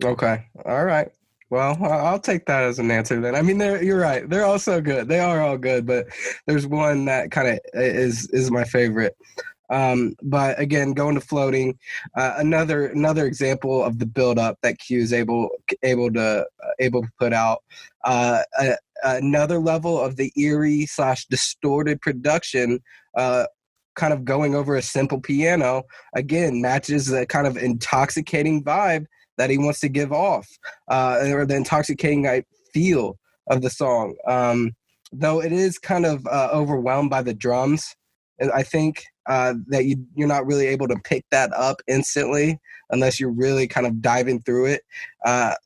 Okay. All right. Well, I'll take that as an answer then. I mean, you're right. They're all so good. They are all good, but there's one that kind of is my favorite. But again, going to Floating, another example of the build-up that Q is able to put out. Another level of the eerie / distorted production, kind of going over a simple piano, again, matches the kind of intoxicating vibe that he wants to give off, or the intoxicating feel of the song. Though it is kind of overwhelmed by the drums, I think that you're not really able to pick that up instantly unless you're really kind of diving through it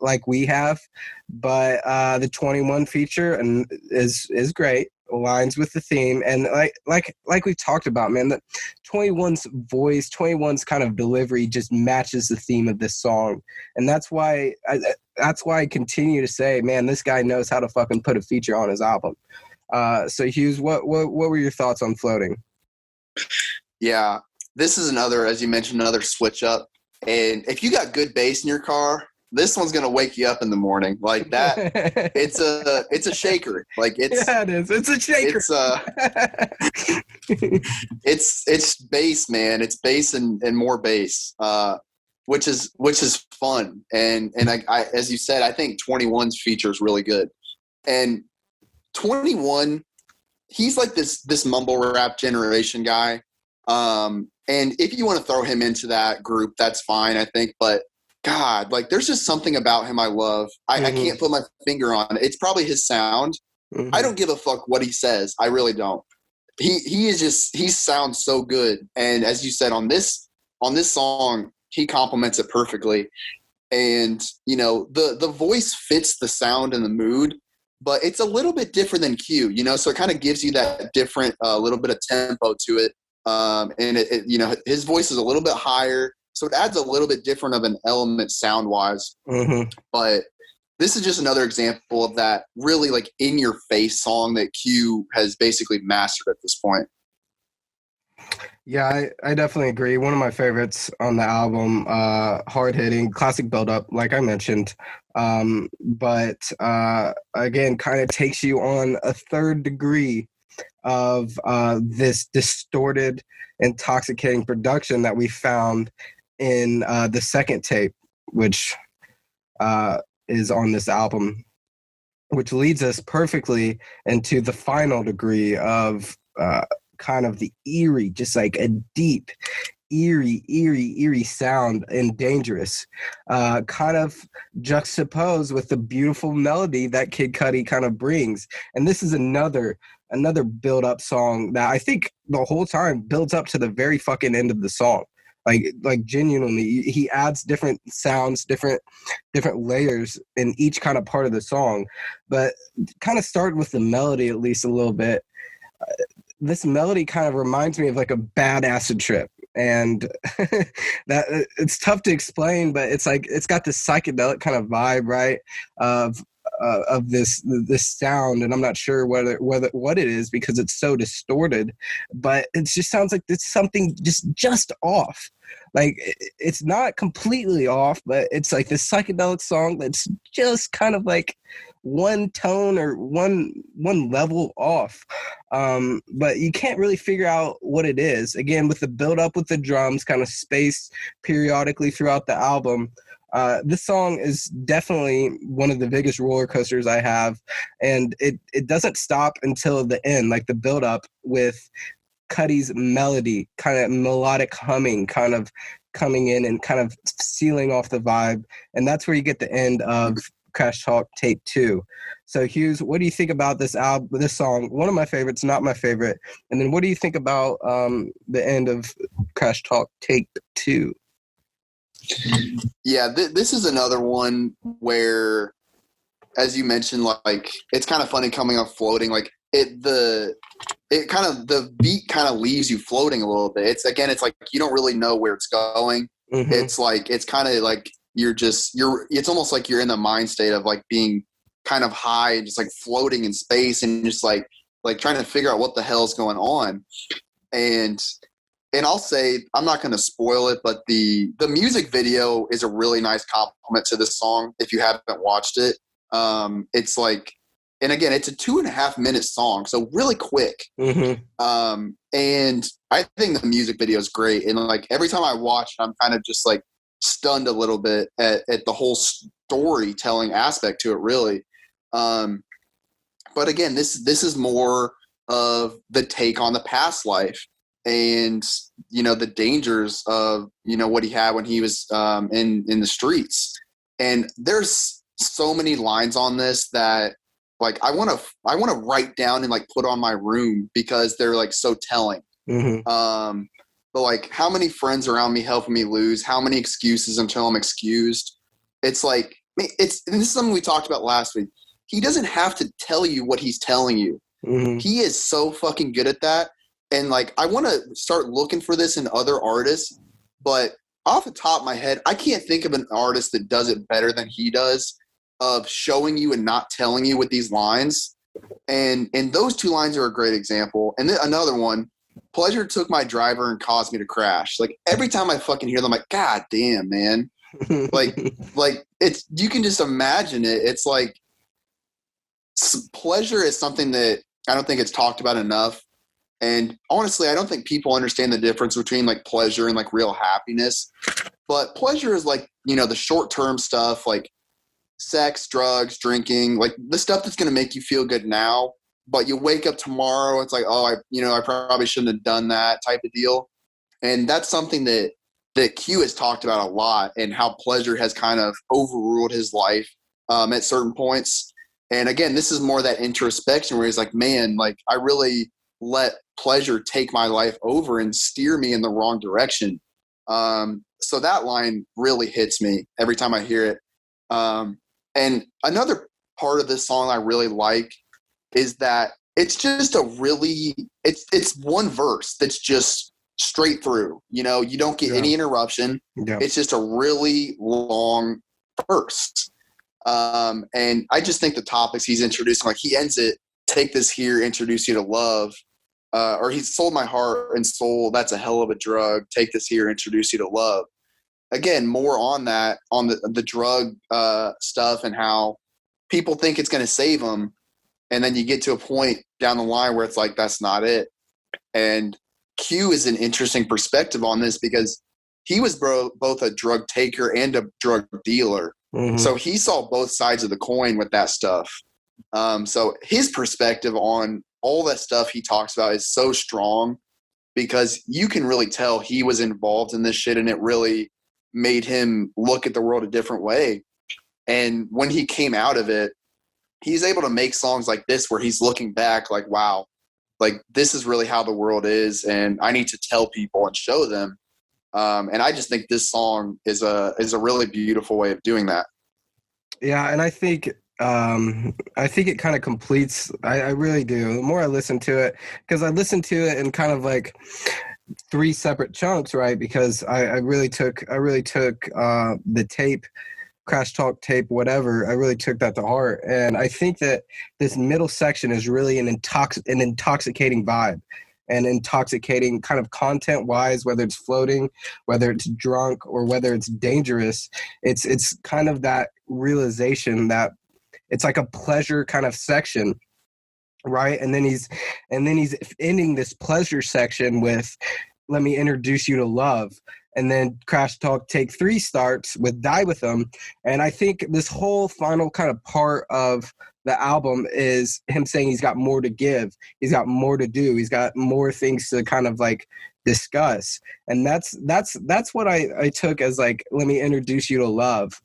like we have. But the 21 feature is great. Aligns with the theme, and like we talked about, man, that 21's voice, 21's kind of delivery just matches the theme of this song, and that's why I continue to say, man, this guy knows how to fucking put a feature on his album. So Hughes, what were your thoughts on Floating? Yeah, this is another, as you mentioned, another switch up, and if you got good bass in your car, this one's gonna wake you up in the morning like that. It's a shaker. Like it's it is. It's a shaker. It's bass, man. It's bass and more bass, which is fun. And I as you said, I think 21's feature is really good. And 21, he's like this mumble rap generation guy. And if you want to throw him into that group, that's fine, I think. But God, like there's just something about him I love. I can't put my finger on it. It's probably his sound. I don't give a fuck what he says. I really don't. He sounds so good. And as you said, on this song, he complements it perfectly. And you know, the voice fits the sound and the mood, but it's a little bit different than Q, you know, so it kind of gives you that different little bit of tempo to it. And his voice is a little bit higher, so it adds a little bit different of an element sound wise. Mm-hmm. But this is just another example of that really like in your face song that Q has basically mastered at this point. Yeah, I definitely agree. One of my favorites on the album, hard hitting, classic build up, like I mentioned. But again, kind of takes you on a third degree of this distorted, intoxicating production that we found in the second tape, which is on this album, which leads us perfectly into the final degree of kind of the eerie, just like a deep, eerie sound and dangerous, kind of juxtaposed with the beautiful melody that Kid Cudi kind of brings. And this is another build-up song that I think the whole time builds up to the very fucking end of the song. Like genuinely, he adds different sounds, different layers in each kind of part of the song. But kind of start with the melody at least a little bit. This melody kind of reminds me of like a bad acid trip, and that it's tough to explain, but it's like it's got this psychedelic kind of vibe, right? Of this sound, and I'm not sure what it is because it's so distorted, but it just sounds like it's something just off. Like it's not completely off, but it's like this psychedelic song that's just kind of like one tone or one level off, but you can't really figure out what it is. Again, with the build up with the drums kind of spaced periodically throughout the album. This song is definitely one of the biggest roller coasters I have, and it doesn't stop until the end, like the build up with Cudi's melody, kind of melodic humming, kind of coming in and kind of sealing off the vibe, and that's where you get the end of Crash Talk Tape 2. So Hughes, what do you think about this album, this song? One of my favorites, not my favorite. And then what do you think about the end of Crash Talk Tape 2? Yeah, this is another one where, as you mentioned, like it's kind of funny coming off floating. Like the beat kind of leaves you floating a little bit. It's like you don't really know where it's going. Mm-hmm. It's kind of like it's almost like you're in the mind state of like being kind of high and just like floating in space and just like trying to figure out what the hell's going on. And I'll say, I'm not going to spoil it, but the music video is a really nice compliment to this song. If you haven't watched it, it's like, and again, it's a 2.5 minute song, so really quick. Mm-hmm. And I think the music video is great. And like every time I watch it, I'm kind of just like stunned a little bit at the whole storytelling aspect to it, really. But again, this is more of the take on the past life. And, the dangers of, what he had when he was in the streets. And there's so many lines on this that, like, I want to write down and, like, put on my room because they're, like, so telling. Mm-hmm. But, like, how many friends around me helping me lose? How many excuses until I'm excused? It's like, and this is something we talked about last week. He doesn't have to tell you what he's telling you. Mm-hmm. He is so fucking good at that. And, like, I want to start looking for this in other artists, but off the top of my head, I can't think of an artist that does it better than he does of showing you and not telling you with these lines. And those two lines are a great example. And then another one, pleasure took my driver and caused me to crash. Like, every time I fucking hear them, I'm like, God damn, man. like it's, you can just imagine it. It's like, pleasure is something that I don't think it's talked about enough. And honestly, I don't think people understand the difference between like pleasure and like real happiness. But pleasure is like, the short-term stuff like sex, drugs, drinking, like the stuff that's going to make you feel good now. But you wake up tomorrow, it's like, oh, I probably shouldn't have done that type of deal. And that's something that Q has talked about a lot, and how pleasure has kind of overruled his life at certain points. And again, this is more that introspection where he's like, man, like I really let pleasure take my life over and steer me in the wrong direction. So that line really hits me every time I hear it. And another part of this song I really like is that it's just it's one verse that's just straight through. You know, you don't get any interruption. Yeah. It's just a really long verse. And I just think the topics he's introducing, like he ends it, take this here, introduce you to love. Or he's sold my heart and soul. That's a hell of a drug. Take this here, introduce you to love. Again, more on that, on the drug stuff and how people think it's going to save them. And then you get to a point down the line where it's like, that's not it. And Q is an interesting perspective on this because he was both a drug taker and a drug dealer. Mm-hmm. So he saw both sides of the coin with that stuff. So his perspective on all that stuff he talks about is so strong because you can really tell he was involved in this shit and it really made him look at the world a different way. And when he came out of it, he's able to make songs like this where he's looking back like, wow, like this is really how the world is. And I need to tell people and show them. And I just think this song is a really beautiful way of doing that. Yeah. And I think it kind of completes, I really do. The more I listen to it, because I listened to it in kind of like 3 separate chunks, right? Because I really took the tape, Crash Talk tape, whatever. I really took that to heart. And I think that this middle section is really an intoxicating vibe and intoxicating kind of content wise, whether it's floating, whether it's drunk, or whether it's dangerous. It's kind of that realization that it's like a pleasure kind of section, right? And then he's ending this pleasure section with, let me introduce you to love. And then Crash Talk Take 3 starts with Die With Them. And I think this whole final kind of part of the album is him saying he's got more to give. He's got more to do. He's got more things to kind of like discuss. And that's what I took as like, let me introduce you to love.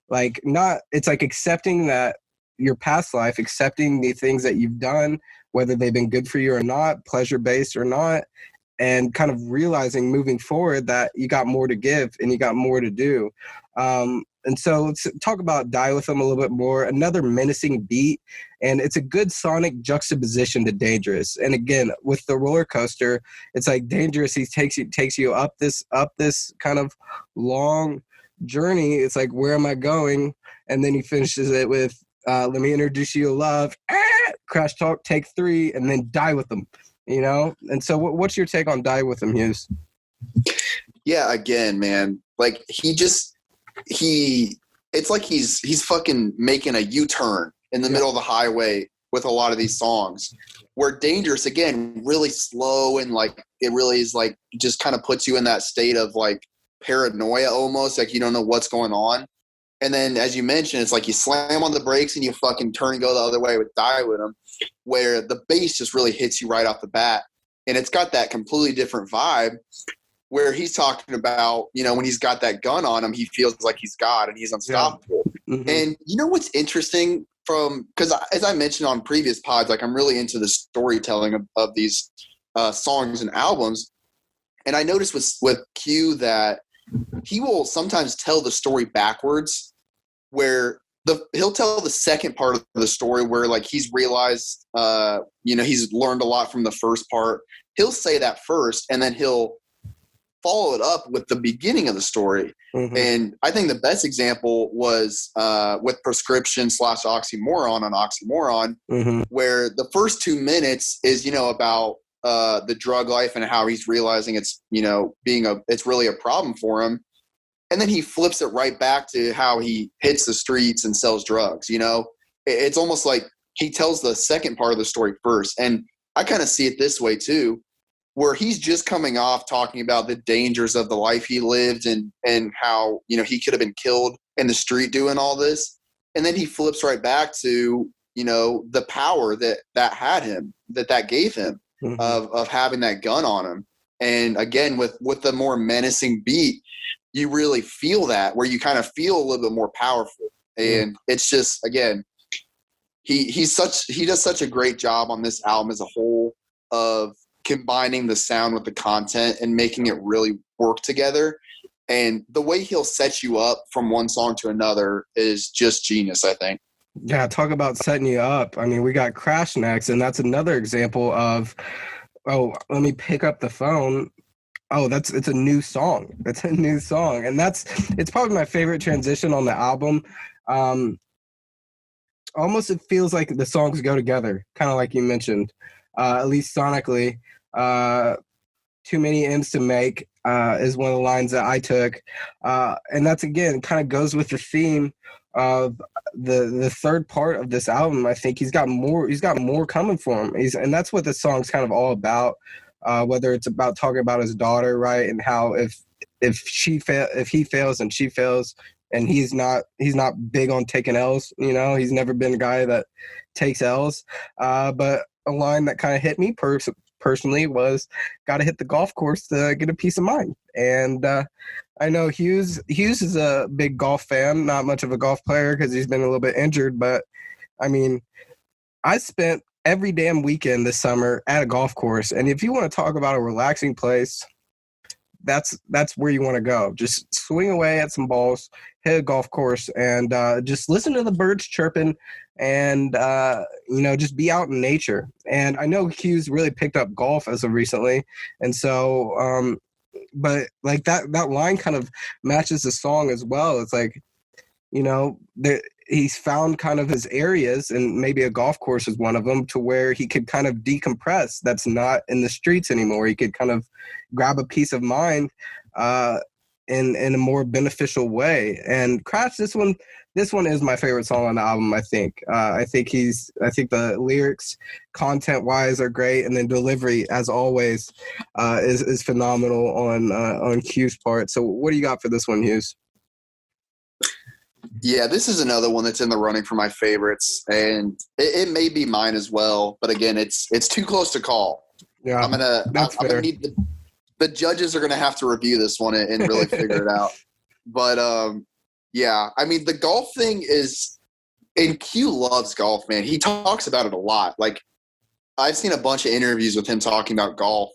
Like it's like accepting that your past life, accepting the things that you've done, whether they've been good for you or not, pleasure-based or not, and kind of realizing moving forward that you got more to give and you got more to do. And so let's talk about Die With Them a little bit more. Another menacing beat, and it's a good sonic juxtaposition to Dangerous. And again, with the roller coaster, it's like Dangerous, he takes you up this kind of long journey. It's like, where am I going? And then he finishes it with, let me introduce you to love, Crash Talk Take 3, and then Die With Them. You know? And so what's your take on Die With Them, Hughes? Yeah, again, man, like it's like he's fucking making a U-turn in the middle of the highway with a lot of these songs, where Dangerous, again, really slow, and like it really is like just kind of puts you in that state of like paranoia almost, like you don't know what's going on. And then, as you mentioned, it's like you slam on the brakes and you fucking turn and go the other way with Die With Them, where the bass just really hits you right off the bat. And it's got that completely different vibe where he's talking about, you know, when he's got that gun on him, he feels like he's God and he's unstoppable. Yeah. Mm-hmm. And you know what's interesting because as I mentioned on previous pods, like I'm really into the storytelling of these songs and albums. And I noticed with Q that he will sometimes tell the story backwards, where he'll tell the second part of the story where like he's realized, he's learned a lot from the first part. He'll say that first, and then he'll follow it up with the beginning of the story. Mm-hmm. And I think the best example was with Prescription / Oxymoron on Oxymoron, mm-hmm. where the first 2 minutes is, about the drug life and how he's realizing it's, it's really a problem for him. And then he flips it right back to how he hits the streets and sells drugs. It's almost like he tells the second part of the story first. And I kind of see it this way too, where he's just coming off talking about the dangers of the life he lived and how, he could have been killed in the street doing all this. And then he flips right back to, the power that had him, that gave him, mm-hmm. of having that gun on him. And again, with the more menacing beat, you really feel that, where you kind of feel a little bit more powerful. And it's just, again, he does such a great job on this album as a whole of combining the sound with the content and making it really work together. And the way he'll set you up from one song to another is just genius, I think. Yeah, talk about setting you up. I mean, we got Crash next, and that's another example of, let me pick up the phone. Oh, it's a new song. It's a new song, and it's probably my favorite transition on the album. Almost it feels like the songs go together, kind of like you mentioned, at least sonically. Too many M's to make is one of the lines that I took, and that's again kind of goes with the theme of the third part of this album. I think he's got more coming for him. And that's what the song's kind of all about. Whether it's about talking about his daughter, right, and how if he fails and she fails, and he's not big on taking L's. He's never been a guy that takes L's. But a line that kind of hit me personally was, got to hit the golf course to get a peace of mind. And I know Hughes is a big golf fan, not much of a golf player because he's been a little bit injured. But I mean, I spent every damn weekend this summer at a golf course. And if you want to talk about a relaxing place, that's where you want to go. Just swing away at some balls, hit a golf course, and just listen to the birds chirping and, just be out in nature. And I know Hughes really picked up golf as of recently. And so, but like that line kind of matches the song as well. It's like, he's found kind of his areas, and maybe a golf course is one of them, to where he could kind of decompress. That's not in the streets anymore. He could kind of grab a peace of mind in a more beneficial way. And Crash, this one is my favorite song on the album. I think the lyrics, content wise, are great, and then delivery, as always, is phenomenal on Q's part. So what do you got for this one, Hughes? Yeah, this is another one that's in the running for my favorites, and it may be mine as well. But again, it's too close to call. Yeah, I'm gonna need the judges are gonna have to review this one and really figure it out. But yeah, I mean, the golf thing is, and Q loves golf, man. He talks about it a lot. Like, I've seen a bunch of interviews with him talking about golf,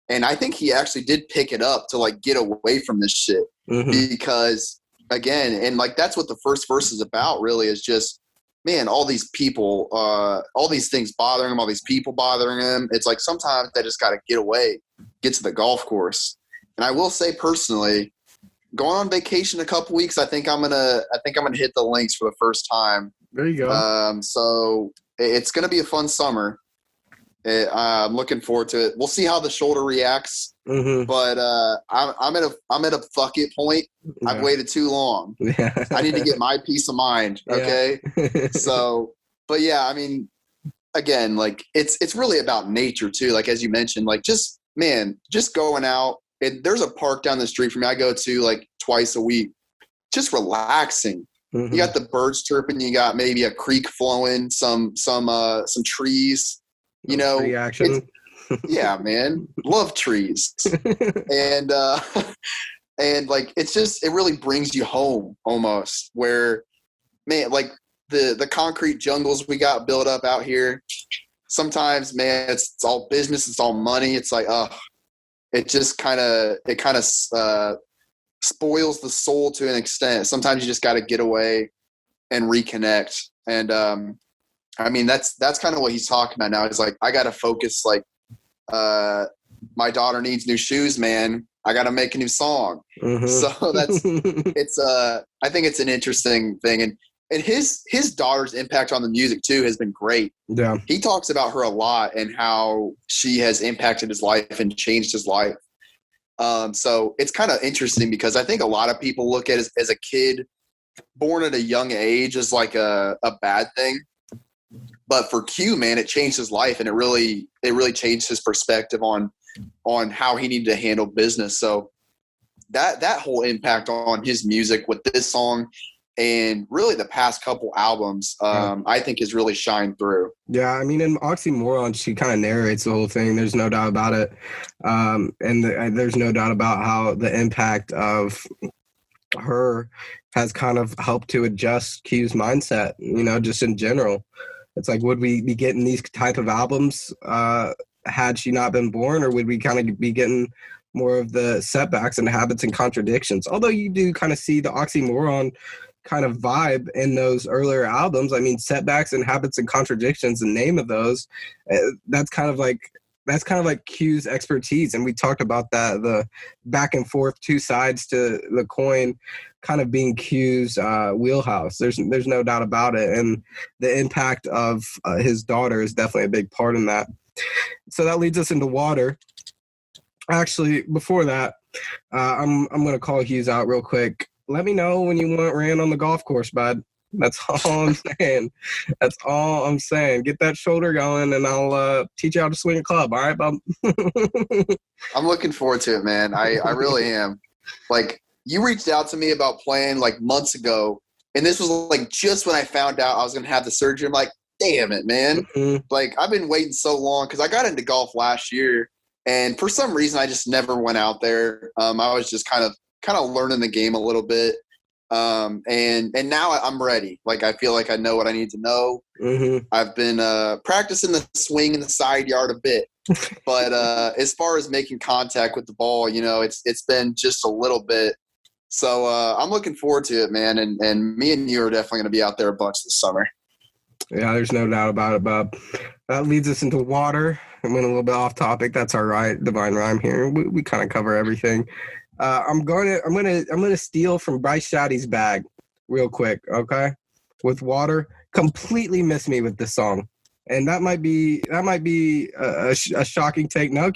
and I think he actually did pick it up to like get away from this shit because. Again, and like that's what the first verse is about, really, is just, man, all these people, all these things bothering him, all these people bothering him. It's like sometimes they just got to get away, get to the golf course. And I will say personally, going on vacation a couple weeks, I think I'm gonna hit the links for the first time. There you go. So it's gonna be a fun summer. I'm looking forward to it. We'll see how the shoulder reacts. But I'm at a fuck it point. Yeah. I've waited too long. Yeah. I need to get my peace of mind. Okay. Yeah. So, but yeah, I mean, again, like it's really about nature too. Like, as you mentioned, like just going out. There's a park down the street from me I go to like twice a week, just relaxing. You got the birds chirping. You got maybe a creek flowing, some trees. Tree action. Yeah, man, love trees. And like it really brings you home almost, where, man, like the concrete jungles we got built up out here, sometimes, man, it's all business, it's all money. It's like, it just kind of spoils the soul to an extent. Sometimes you just got to get away and reconnect. And I mean, that's kind of what he's talking about now. He's like, I got to focus. Like, my daughter needs new shoes, man. I got to make a new song. So I think it's an interesting thing. And his daughter's impact on the music too has been great. Yeah. He talks about her a lot and how she has impacted his life and changed his life. So it's kind of interesting because I think a lot of people look at it as a kid born at a young age as like a bad thing. But for Q, man, it changed his life, and it really changed his perspective on how he needed to handle business. So that whole impact on his music with this song and really the past couple albums, I think has really shined through. Yeah, I mean, in Oxymoron, she kind of narrates the whole thing. There's no doubt about it. And there's no doubt about how the impact of her has kind of helped to adjust Q's mindset, just in general. It's like, would we be getting these type of albums had she not been born, or would we kind of be getting more of the setbacks and habits and contradictions? Although you do kind of see the Oxymoron kind of vibe in those earlier albums. I mean, setbacks and habits and contradictions, the name of those, that's kind of like that's kind of like Q's expertise. And we talked about that, the back and forth, two sides to the coin kind of being Q's wheelhouse. There's no doubt about it. And the impact of his daughter is definitely a big part in that. So that leads us into Water. Actually, before that, I'm going to call Hughes out real quick. Let me know when you want Rand on the golf course, bud. That's all I'm saying. That's all I'm saying. Get that shoulder going, and I'll teach you how to swing a club. All right, bub? I'm looking forward to it, man. I really am. Like, you reached out to me about playing like months ago, and this was like just when I found out I was going to have the surgery. I'm like, damn it, man. Mm-hmm. Like, I've been waiting so long because I got into golf last year, and for some reason I just never went out there. I was just kind of learning the game a little bit. And now I'm ready. Like, I feel like I know what I need to know. Mm-hmm. I've been practicing the swing in the side yard a bit, but as far as making contact with the ball, you know, it's been just a little bit. So I'm looking forward to it, man. And me and you are definitely going to be out there a bunch this summer. Yeah, there's no doubt about it, Bob. That leads us into Water. I went a little bit off topic. That's all right. Divine Rhyme here. We kind of cover everything. I'm gonna steal from Bryce Shaddy's bag real quick, okay? With Water, completely miss me with this song, and that might be a shocking take. No,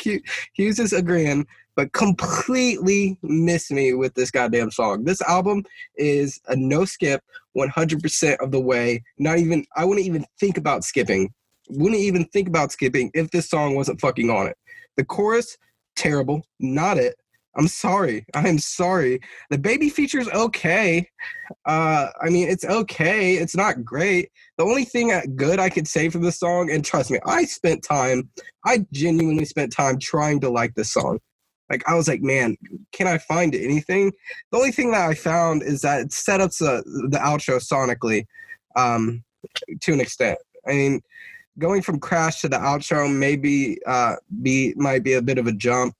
Hughes is agreeing, but completely miss me with this goddamn song. This album is a no skip, 100% of the way. I wouldn't even think about skipping. Wouldn't even think about skipping if this song wasn't fucking on it. The chorus, terrible, not it. I'm sorry. The baby feature's okay. I mean, it's okay. It's not great. The only thing good I could say for this song, and trust me, I genuinely spent time trying to like this song. Like, I was like, man, can I find anything? The only thing that I found is that it set up the outro sonically to an extent. I mean, going from Crash to the outro might be a bit of a jump.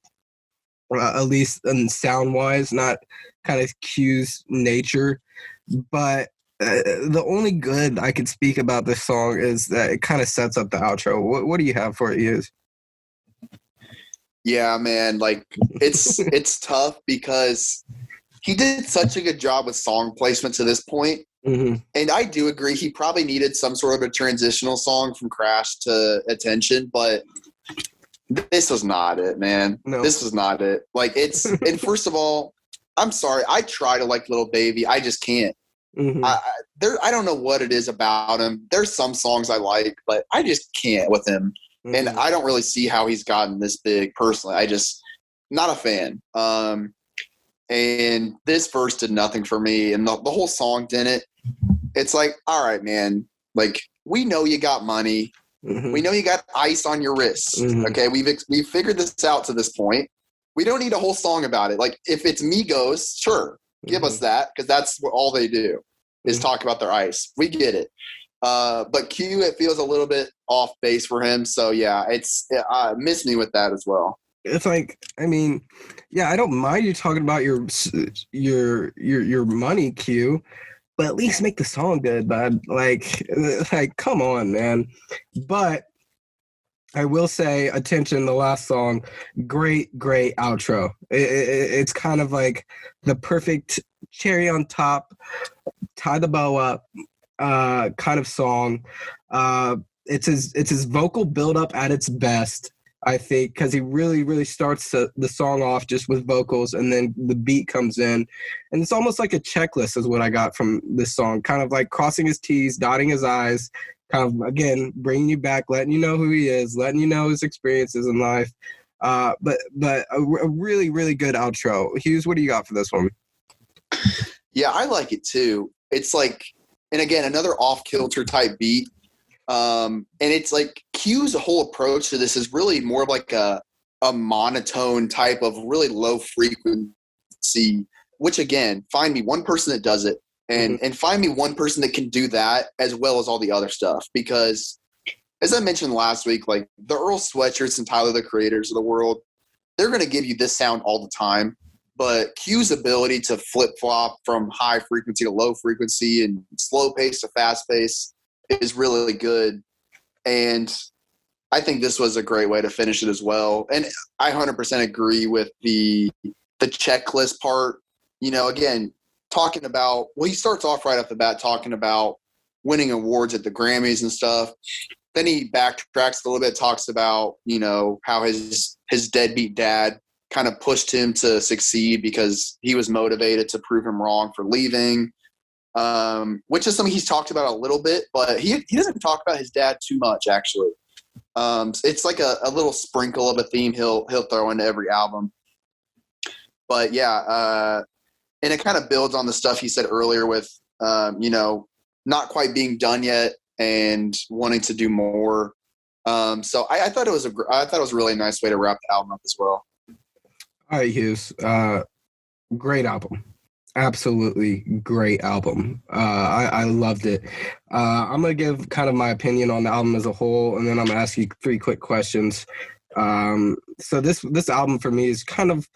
At least in sound-wise, not kind of Q's nature. But the only good I could speak about this song is that it kind of sets up the outro. What do you have for it, Hughes? Yeah, man. Like, it's tough because he did such a good job with song placement to this point. Mm-hmm. And I do agree he probably needed some sort of a transitional song from Crash to Attention, but this was not it, man. No. This was not it. Like, and first of all, I'm sorry. I try to like Little Baby. I just can't. Mm-hmm. I don't know what it is about him. There's some songs I like, but I just can't with him. Mm-hmm. And I don't really see how he's gotten this big personally. Not a fan. And this verse did nothing for me. And the whole song didn't. It's like, all right, man, like, we know you got money. Mm-hmm. We know you got ice on your wrists. Mm-hmm. Okay, we've figured this out to this point. We don't need a whole song about it. Like, if it's Migos, sure, give us that, because that's what all they do is talk about their ice. We get it. But Q, it feels a little bit off base for him. So yeah, miss me with that as well. It's like, I mean, yeah, I don't mind you talking about your money, Q, but at least make the song good, bud. Like, come on, man. But I will say, Attention, the last song, great outro. It's kind of like the perfect cherry on top, tie the bow up kind of song. It's his vocal buildup at its best, I think, because he really starts the song off just with vocals, and then the beat comes in. And it's almost like a checklist is what I got from this song, kind of like crossing his T's, dotting his I's, kind of, again, bringing you back, letting you know who he is, letting you know his experiences in life. But a really good outro. Hughes, what do you got for this one? Yeah, I like it too. It's like, and again, another off-kilter type beat. And it's like Q's whole approach to this is really more of like a monotone type of really low frequency, which again, find me one person that does it and find me one person that can do that as well as all the other stuff. Because as I mentioned last week, like the Earl Sweatshirts and Tyler, the Creators of the world, they're going to give you this sound all the time. But Q's ability to flip-flop from high frequency to low frequency and slow pace to fast pace is really good. And I think this was a great way to finish it as well. And I 100% agree with the checklist part. Again, talking about, well, he starts off right off the bat talking about winning awards at the Grammys and stuff. Then he backtracks a little bit, talks about, how his deadbeat dad kind of pushed him to succeed because he was motivated to prove him wrong for leaving, which is something he's talked about a little bit, but he doesn't talk about his dad too much, actually. It's like a little sprinkle of a theme he'll throw into every album. But yeah, and it kind of builds on the stuff he said earlier with, not quite being done yet and wanting to do more. So I thought it was a really nice way to wrap the album up as well. All right, Hughes. Great album. Absolutely great album. I loved it. I'm going to give kind of my opinion on the album as a whole, and then I'm going to ask you 3 quick questions. So this album for me is kind of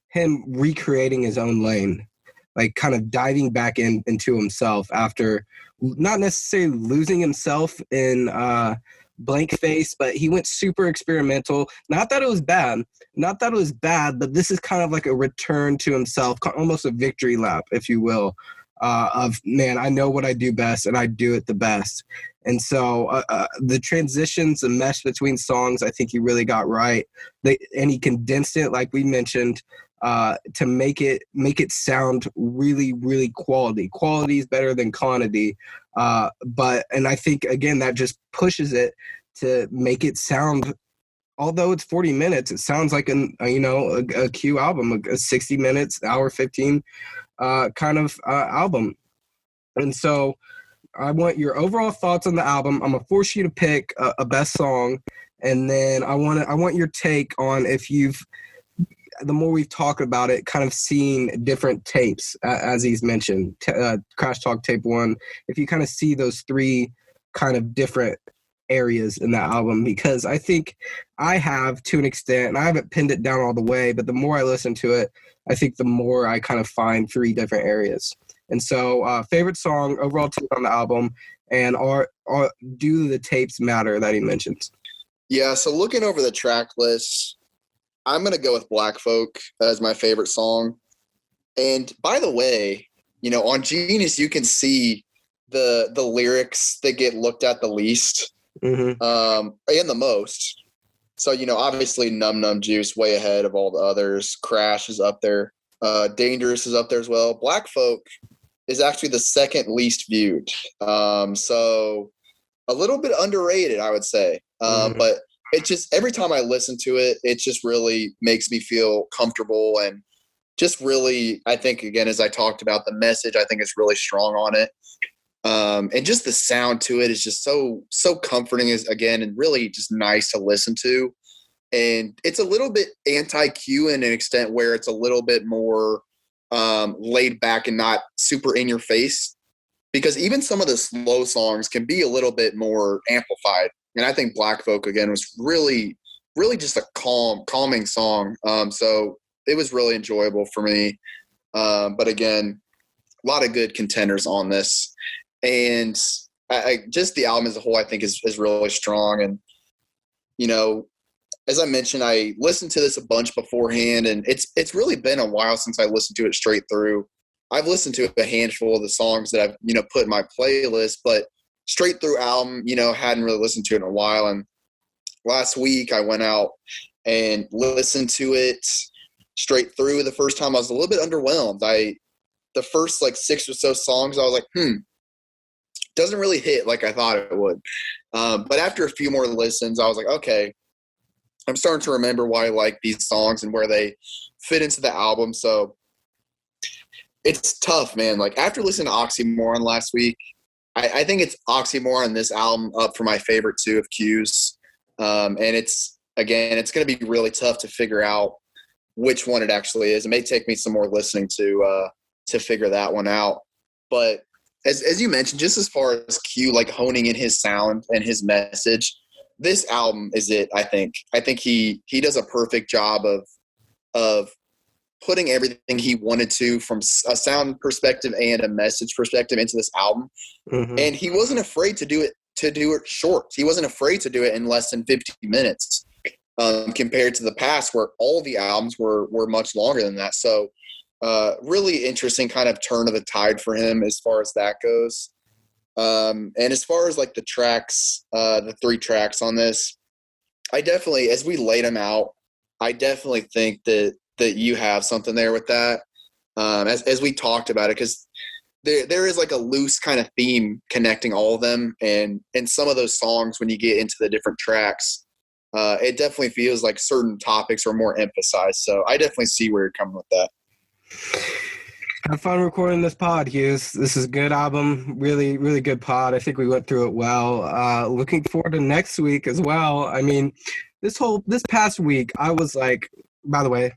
him recreating his own lane, like kind of diving back into himself after not necessarily losing himself in Blank Face, but he went super experimental. Not that it was bad, but this is kind of like a return to himself, almost a victory lap, if you will, of, man, I know what I do best and I do it the best. And so the transitions, the mesh between songs, I think he really got right. And he condensed it, like we mentioned, to make it sound really, really quality. Quality is better than quantity. And I think, again, that just pushes it to make it sound, although it's 40 minutes, it sounds like a Q album, a 60 minutes, hour 15 kind of album. And so I want your overall thoughts on the album. I'm gonna force you to pick a best song, and then I want your take on if the more we've talked about it, kind of seeing different tapes, as he's mentioned, Crash Talk Tape 1, if you kind of see those 3 kind of different areas in that album, because I think I have, to an extent, and I haven't pinned it down all the way, but the more I listen to it, I think the more I kind of find 3 different areas. And so favorite song, overall take on the album, and do the tapes matter that he mentions? Yeah, so looking over the track list, I'm going to go with Black Folk as my favorite song. And by the way, on Genius, you can see the lyrics that get looked at the least, and the most. So, obviously Num Num Juice way ahead of all the others. Crash is up there. Dangerous is up there as well. Black Folk is actually the second least viewed. So a little bit underrated, I would say. But it just, every time I listen to it, it just really makes me feel comfortable, and just really, I think, again, as I talked about, the message, I think is really strong on it. And just the sound to it is just so comforting, again, and really just nice to listen to. And it's a little bit anti-Q in an extent where it's a little bit more laid back and not super in your face, because even some of the slow songs can be a little bit more amplified. And I think Black Folk, again, was really, really just a calming song. So it was really enjoyable for me. But again, a lot of good contenders on this. And I just the album as a whole, I think is really strong. And, as I mentioned, I listened to this a bunch beforehand, and it's really been a while since I listened to it straight through. I've listened to a handful of the songs that I've, put in my playlist, but straight through album, hadn't really listened to it in a while. And last week I went out and listened to it straight through. The first time I was a little bit underwhelmed. The first 6 or so songs, I was like, doesn't really hit like I thought it would. But after a few more listens, I was like, okay, I'm starting to remember why I like these songs and where they fit into the album. So it's tough, man. After listening to Oxymoron last week, I think it's Oxymoron and this album up for my favorite 2 of Q's. And it's going to be really tough to figure out which one it actually is. It may take me some more listening to figure that one out. But as you mentioned, just as far as Q, honing in his sound and his message, this album is it, I think. I think he does a perfect job of putting everything he wanted to from a sound perspective and a message perspective into this album. And he wasn't afraid to do it to do it short. He wasn't afraid to do it in less than 50 minutes compared to the past where all the albums were much longer than that. So really interesting kind of turn of the tide for him as far as that goes. And as far as like the tracks, the 3 tracks on this, I definitely, as we laid them out, I definitely think that you have something there with that. As we talked about it, because there is like a loose kind of theme connecting all of them, and some of those songs, when you get into the different tracks, it definitely feels like certain topics are more emphasized. So I definitely see where you're coming with that. Have fun recording this pod, Hughes. This is a good album. Really, really good pod. I think we went through it well. Looking forward to next week as well. I mean, this past week, I was like, by the way,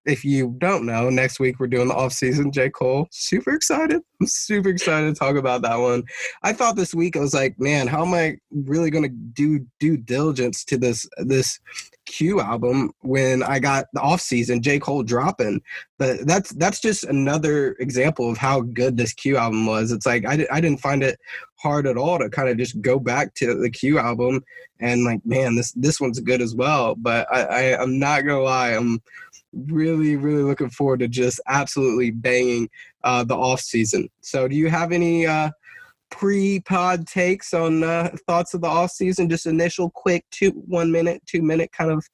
if you don't know, next week we're doing the off-season J. Cole. Super excited. I'm super excited to talk about that one. I thought this week, I was like, man, how am I really going to do due diligence to this Q album when I got the off-season J. Cole dropping? But that's just another example of how good this Q album was. It's like I didn't find it hard at all to kind of just go back to the Q album and like, man, this one's good as well. But I'm not going to lie, I'm really, really looking forward to just absolutely banging the off season. So do you have any pre-pod takes on thoughts of the off season? Just initial quick 2 minute kind of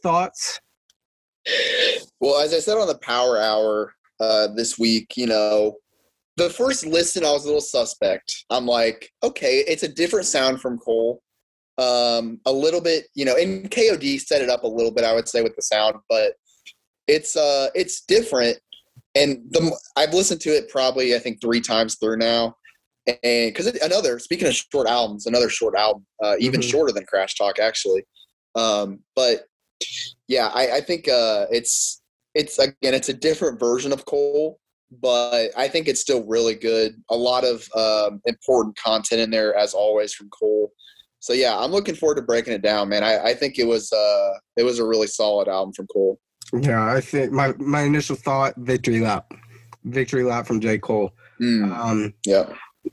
thoughts? Well, as I said on the Power Hour this week, the first listen, I was a little suspect. I'm like, okay, it's a different sound from Cole. A little bit, and KOD set it up a little bit, I would say, with the sound, but it's different, and I've listened to it probably I think 3 times through now, and because speaking of short albums, another short album, even shorter than Crash Talk actually, but yeah, I think it's again, it's a different version of Cole, but I think it's still really good. A lot of important content in there as always from Cole. So yeah, I'm looking forward to breaking it down, man. I think it was a really solid album from Cole. Yeah, I think my initial thought, victory lap from J. Cole. Yeah.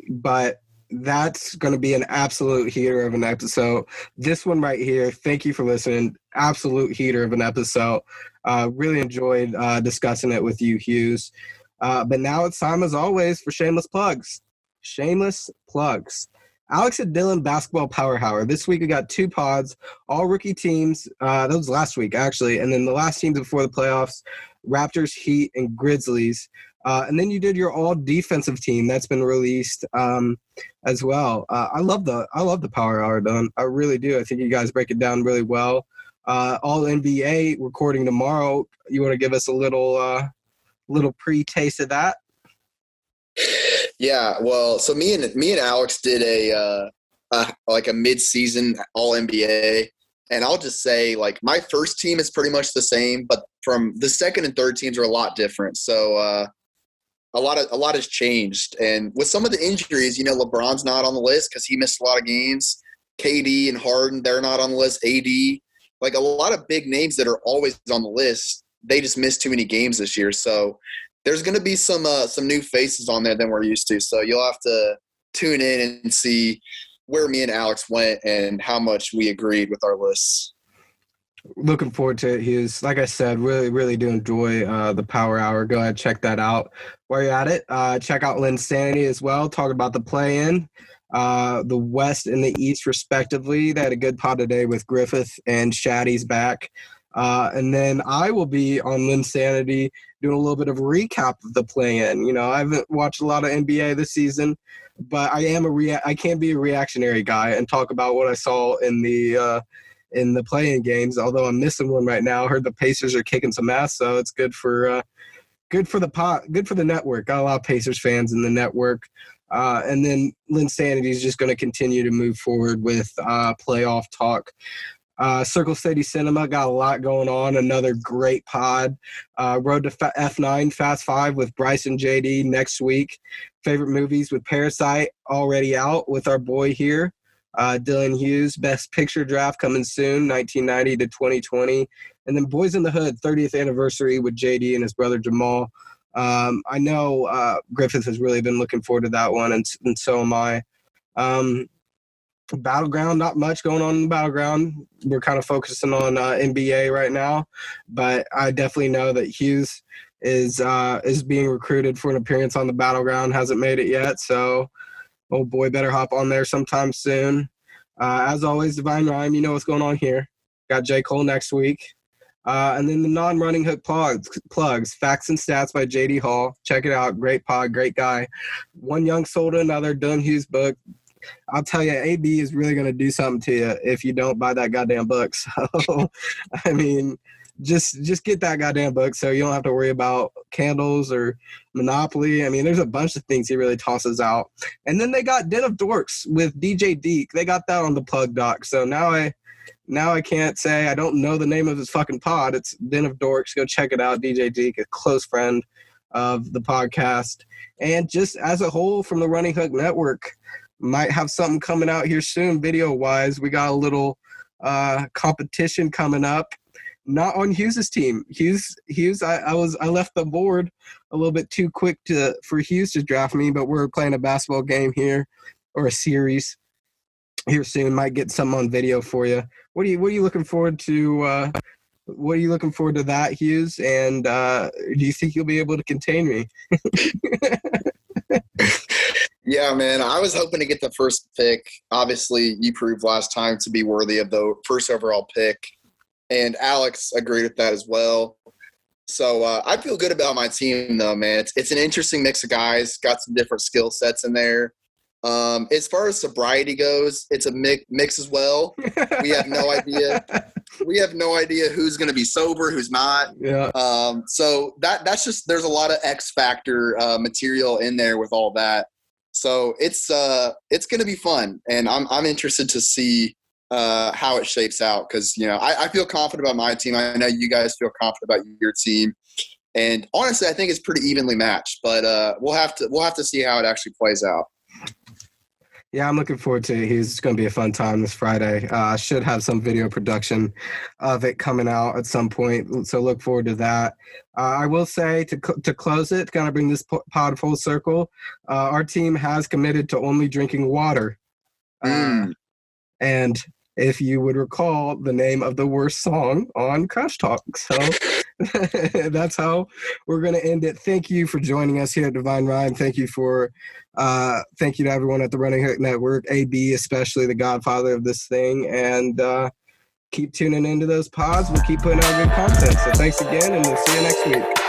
But that's going to be an absolute heater of an episode. This one right here, thank you for listening. Absolute heater of an episode. Really enjoyed discussing it with you, Hughes. But now it's time, as always, for shameless plugs. Shameless plugs. Hogsett and Dylan Basketball Power Hour. This week we got 2 pods, all rookie teams. That was last week, actually. And then the last teams before the playoffs, Raptors, Heat, and Grizzlies. And then you did your all defensive team. That's been released as well. I love the Power Hour, Dylan. I really do. I think you guys break it down really well. All NBA recording tomorrow. You want to give us a little pre-taste of that? Yeah, well, so me and Alex did a mid-season All-NBA, and I'll just say, like, my first team is pretty much the same, but from the second and third teams are a lot different. So a lot has changed, and with some of the injuries, LeBron's not on the list because he missed a lot of games. KD and Harden, they're not on the list. AD, like a lot of big names that are always on the list, they just missed too many games this year. So there's going to be some new faces on there than we're used to. So you'll have to tune in and see where me and Alex went and how much we agreed with our lists. Looking forward to it, Hughes. Like I said, really, really do enjoy the Power Hour. Go ahead, check that out. While you're at it, check out Linsanity as well. Talk about the play-in, the West and the East, respectively. They had a good pod today with Griffith and Shaddy's back. And then I will be on Linsanity doing a little bit of a recap of the play-in. I haven't watched a lot of NBA this season, but I can be a reactionary guy and talk about what I saw in the play-in games. Although I'm missing one right now. I heard the Pacers are kicking some ass, so it's good for the network. Got a lot of Pacers fans in the network. And then Linsanity is just going to continue to move forward with playoff talk. Circle City Cinema got a lot going on. Another great pod. Road to F9 Fast 5 with Bryce and JD next week. Favorite movies with Parasite already out with our boy here, Dylan Hughes. Best Picture draft coming soon, 1990 to 2020. And then Boys in the Hood 30th anniversary with JD and his brother Jamal. I know Griffith has really been looking forward to that one, and so am I. Battleground, not much going on in the Battleground. We're kind of focusing on NBA right now, but I definitely know that Hughes is being recruited for an appearance on the Battleground. Hasn't made it yet, so old boy better hop on there sometime soon. As always, Divine Rhyme, you know what's going on here. Got J. Cole next week. And then the non-running hook plugs, Facts and Stats by J.D. Hall. Check it out. Great pod, great guy. One Young Soul to Another, Dylan Hughes book. I'll tell you, AB is really going to do something to you if you don't buy that goddamn book. So, I mean, just get that goddamn book so you don't have to worry about candles or Monopoly. I mean, there's a bunch of things he really tosses out. And then they got Den of Dorks with DJ Deke. They got that on the plug doc. So now I can't say I don't know the name of his fucking pod. It's Den of Dorks. Go check it out. DJ Deke, a close friend of the podcast. And just as a whole from the Running Hook Network, might have something coming out here soon video-wise. We got a little competition coming up. Not on Hughes' team. Hughes. I left the board a little bit too quick for Hughes to draft me, but we're playing a basketball game here, or a series here soon. Might get something on video for you. What are you looking forward to? What are you looking forward to that, Hughes? And do you think you'll be able to contain me? Yeah, man, I was hoping to get the first pick. Obviously, you proved last time to be worthy of the first overall pick, and Alex agreed with that as well. So I feel good about my team, though, man. It's an interesting mix of guys, got some different skill sets in there. As far as sobriety goes, it's a mix as well. We have no idea. We have no idea who's going to be sober, who's not. Yeah. So that's just, there's a lot of X factor material in there with all that. So it's going to be fun, and I'm interested to see how it shapes out, because I feel confident about my team. I know you guys feel confident about your team, and honestly, I think it's pretty evenly matched. But we'll have to see how it actually plays out. Yeah, I'm looking forward to it. It's going to be a fun time this Friday. I should have some video production of it coming out at some point, so look forward to that. I will say, to close it, kind of bring this pod full circle, our team has committed to only drinking water. And if you would recall the name of the worst song on Crash Talk. So that's how we're going to end it. Thank you for joining us here at Divine Rhyme. Thank you to everyone at the Running Hook Network, AB especially, the godfather of this thing. And keep tuning into those pods. We'll keep putting out good content. So thanks again, and we'll see you next week.